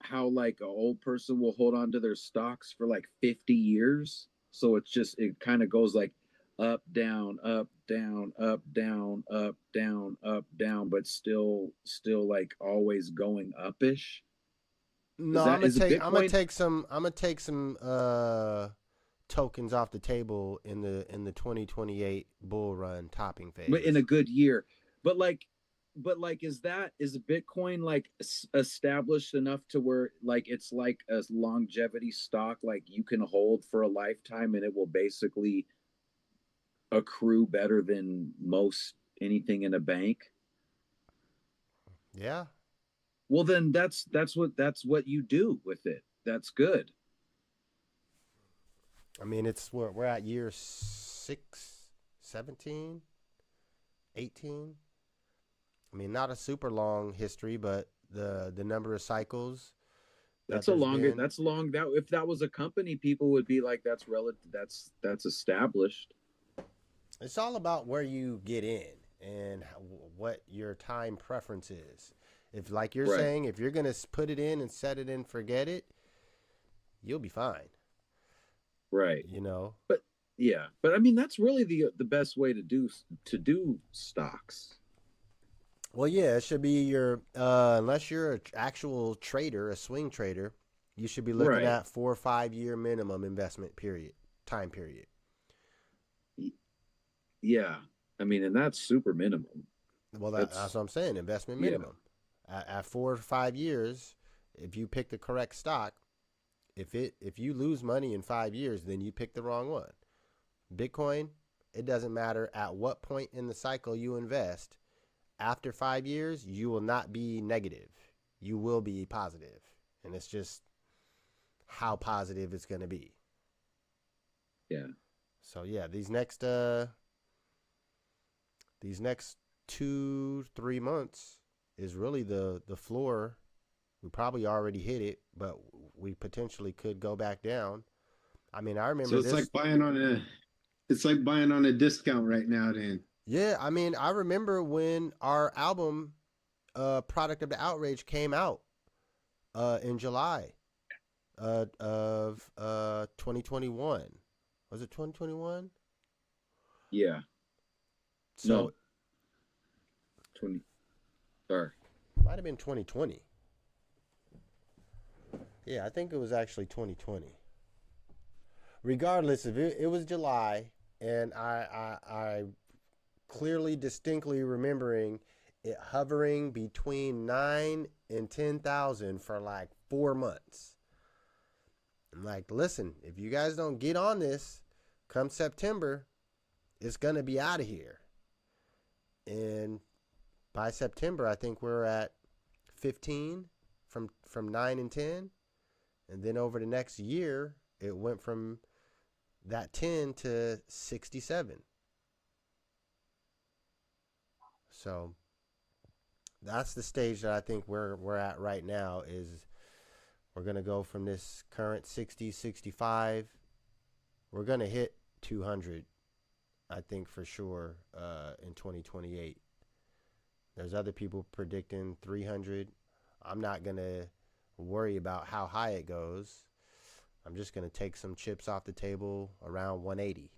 how like an old person will hold on to their stocks for like 50 years? So it kind of goes like up, down, up, down, up, down, up, down, up, down, but still like always going upish? No, I'm gonna Is take I'm gonna Bitcoin take some I'm gonna take some tokens off the table in the 2028 bull run topping in phase. a good year? But like, is Bitcoin like established enough to where like it's like a longevity stock, like you can hold for a lifetime and it will basically accrue better than most anything in a bank? Yeah. Well, then that's what you do with it. That's good. I mean, it's we're at year 6, 17, 18. I mean, not a super long history, but the number of cycles that That's a there's longer. been. That's long. That if that was a company, people would be like, "That's relative. That's established." It's all about where you get in and what your time preference is. If, like you're Right. saying, if you're gonna put it in and set it and forget it, you'll be fine. Right. You know. But yeah. But I mean, that's really the best way to do stocks. Well, yeah, it should be your unless you're an actual trader, a swing trader, you should be looking Right. at 4 or 5 year minimum investment period, time period. Yeah. I mean, and that's super minimum. Well, that's what I'm saying, investment Yeah. minimum. At 4 or 5 years, if you pick the correct stock, if you lose money in 5 years, then you pick the wrong one. Bitcoin, it doesn't matter at what point in the cycle you invest. After 5 years, you will not be negative. You will be positive. And it's just how positive it's going to be. Yeah. So yeah, these next 2-3 months is really the floor. We probably already hit it, but we potentially could go back down. I mean, I remember So it's this. like buying on a discount right now. Then Yeah, I mean, I remember when our album, Product of the Outrage, came out in July of 2021. Was it 2021? Yeah. So No. 20. Or might have been 2020. Yeah, I think it was actually 2020. Regardless of it, it was July, and I clearly, distinctly remembering it hovering between 9 and 10,000 for like 4 months. I'm like, listen, if you guys don't get on this, come September, it's gonna be out of here. And by September, I think we're at 15 from 9 and 10, and then over the next year, it went from that 10 to 67. So that's the stage that I think we're at right now. Is we're gonna go from this current 60, 65. We're gonna hit 200, I think for sure, in 2028. There's other people predicting 300. I'm not gonna worry about how high it goes. I'm just gonna take some chips off the table around 180.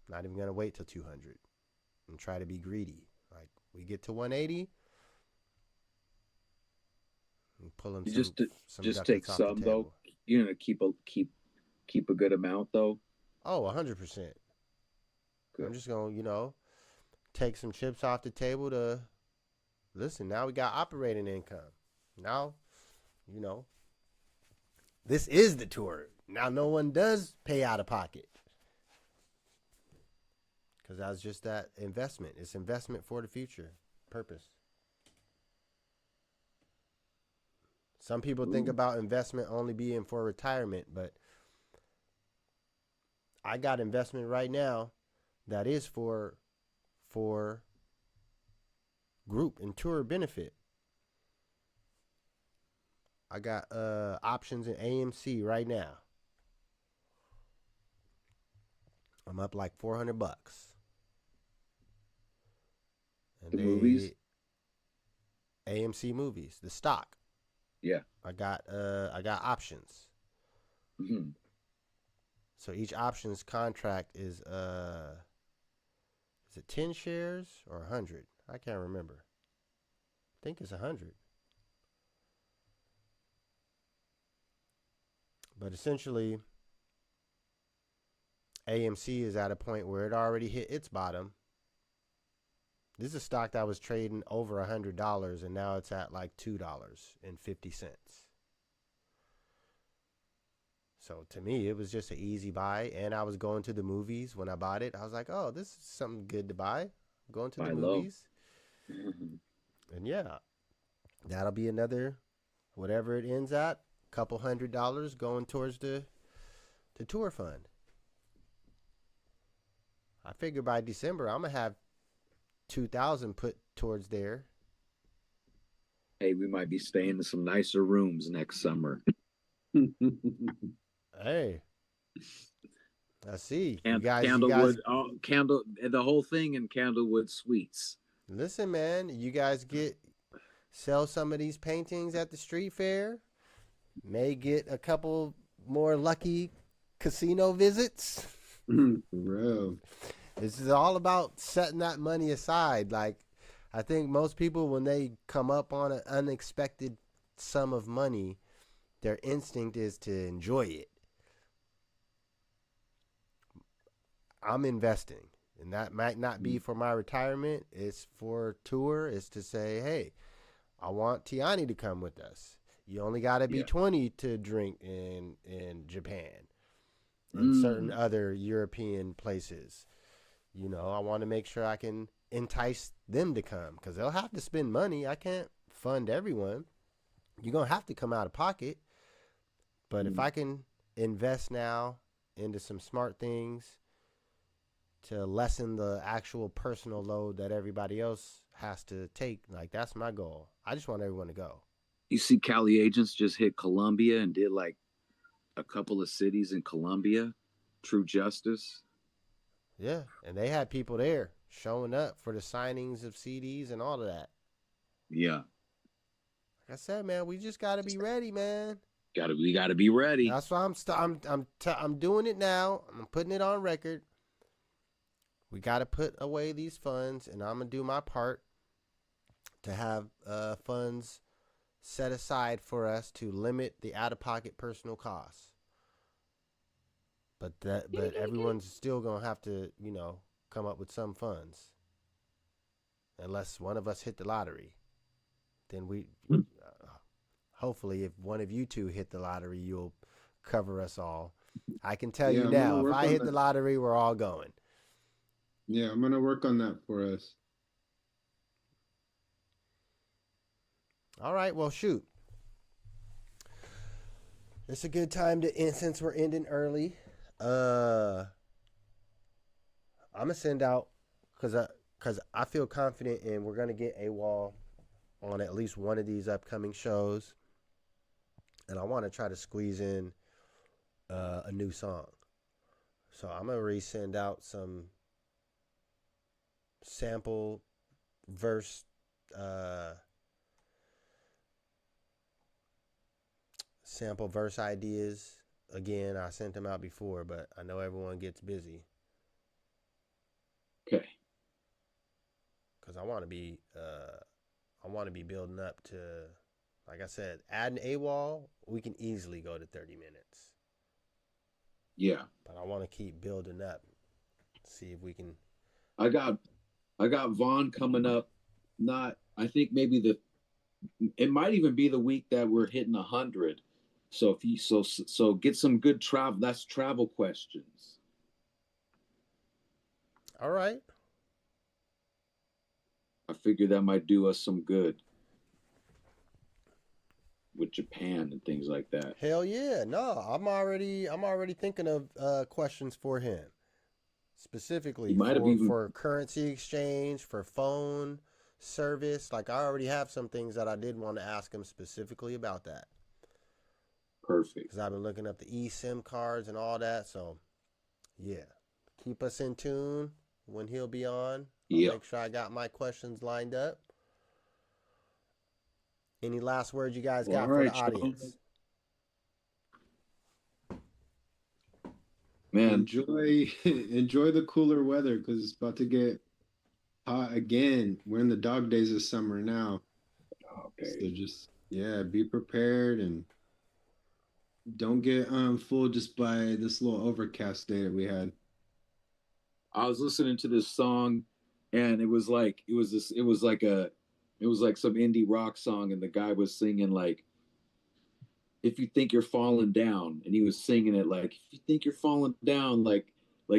Not even gonna wait till 200 and try to be greedy. Like, we get to 180, and pulling you some just take ducats off the some table. though. You're gonna keep a good amount though. Oh, 100%. I'm just gonna, take some chips off the table to listen. Now we got operating income. Now, this is the tour. Now no one does pay out of pocket. Because that's just that investment. It's investment for the future purpose. Some people think about investment only being for retirement, but I got investment right now that is for group and tour benefit. I got options in AMC right now. I'm up like $400. And The movies? AMC movies, the stock. Yeah. I got options. Mm-hmm. So each options contract is Is it 10 shares or 100? I can't remember. I think it's 100. But essentially, AMC is at a point where it already hit its bottom. This is a stock that was trading over $100, and now it's at like $2.50. So to me, it was just an easy buy, and I was going to the movies when I bought it. I was like, "Oh, this is something good to buy." I'm going to the movies, and yeah, that'll be another, whatever it ends at, couple $100 going towards the tour fund. I figure by December I'm gonna have 2,000 put towards there. Hey, we might be staying in some nicer rooms next summer. Hey, I see. Candlewood, the whole thing in Candlewood Suites. Listen, man, you guys sell some of these paintings at the street fair. May get a couple more lucky casino visits. Bro. This is all about setting that money aside. Like, I think most people, when they come up on an unexpected sum of money, their instinct is to enjoy it. I'm investing, and that might not be for my retirement. It's for tour. It's to say, hey, I want Tiani to come with us. You only got to be 20 to drink in Japan and certain other European places. You know, I want to make sure I can entice them to come because they'll have to spend money. I can't fund everyone. You're going to have to come out of pocket. But if I can invest now into some smart things to lessen the actual personal load that everybody else has to take, like, that's my goal. I just want everyone to go. You see Cali Agents just hit Colombia and did like a couple of cities in Colombia. True Justice. Yeah, and they had people there showing up for the signings of CDs and all of that. Yeah. Like I said, man, we just got to be ready, man. We got to be ready. That's why I'm doing it now. I'm putting it on record. We got to put away these funds, and I'm going to do my part to have funds set aside for us to limit the out-of-pocket personal costs. But everyone's still going to have to, you know, come up with some funds. Unless one of us hit the lottery. Then we, hopefully, if one of you two hit the lottery, you'll cover us all. I can tell you now, if I hit the lottery, we're all going. Yeah, I'm going to work on that for us. All right, well, shoot. It's a good time to end since we're ending early. I'm gonna send out because I feel confident and we're gonna get AWOL on at least one of these upcoming shows, and I want to try to squeeze in a new song. So I'm gonna resend out some sample verse ideas. Again, I sent them out before, but I know everyone gets busy. Okay. Because I want to be building up to, like I said, add an AWOL, we can easily go to 30 minutes. Yeah. But I want to keep building up. See if we can. I got Vaughn coming up. I think maybe it might even be the week that we're hitting 100. So if you so get some good travel. That's travel questions. All right. I figure that might do us some good with Japan and things like that. Hell yeah! No, I'm already thinking of questions for him, specifically for currency exchange, for phone service. Like, I already have some things that I did want to ask him specifically about that. Perfect. Because I've been looking up the eSIM cards and all that. So, yeah. Keep us in tune when he'll be on. I'll make sure I got my questions lined up. Any last words you guys got for the audience? Man, enjoy the cooler weather because it's about to get hot again. We're in the dog days of summer now. Okay. So just yeah, be prepared and don't get fooled just by this little overcast day that we had. I was listening to this song, and it was like it was like some indie rock song, and the guy was singing like, "If you think you're falling down," and he was singing it like, "If you think you're falling down," like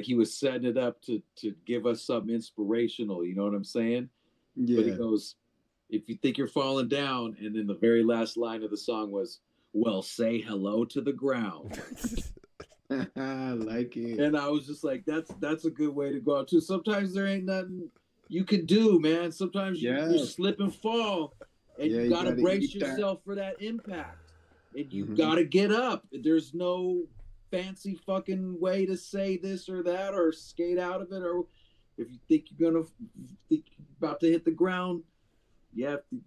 he was setting it up to give us something inspirational. You know what I'm saying? But he Yeah. goes, "If you think you're falling down," and then the very last line of the song was, "Well, say hello to the ground." I like it. And I was just like, that's a good way to go out too. Sometimes there ain't nothing you can do, man. Sometimes you slip and fall, and Yeah, you you gotta gotta brace eat that. yourself for that impact. And you Mhm. gotta get up. There's no fancy fucking way to say this or that or skate out of it. Or if you think think you're about to hit the ground, you have to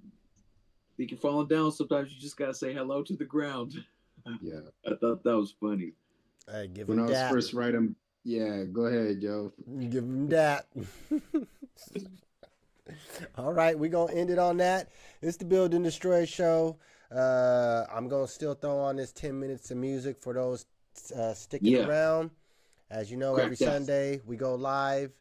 think you're falling down. Sometimes you just gotta say hello to the ground. Yeah. I thought that was funny. Hey, give When him I was that. first writing, yeah, go ahead, Joe. Give him that. All right, we're going to end it on that. It's the Build and Destroy Show. I'm going to still throw on this 10 minutes of music for those sticking around. As you know, every Sunday we go live.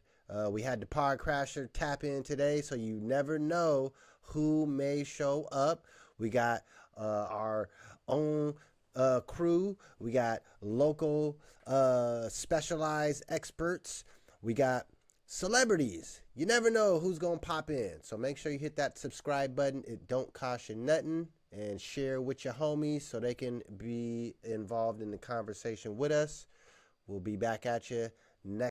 We had the Pod Crasher tap in today, so you never know who may show up. We got our own crew. We got local specialized experts. We got celebrities. You never know who's going to pop in. So make sure you hit that subscribe button. It don't cost you nothing. And share with your homies so they can be involved in the conversation with us. We'll be back at you next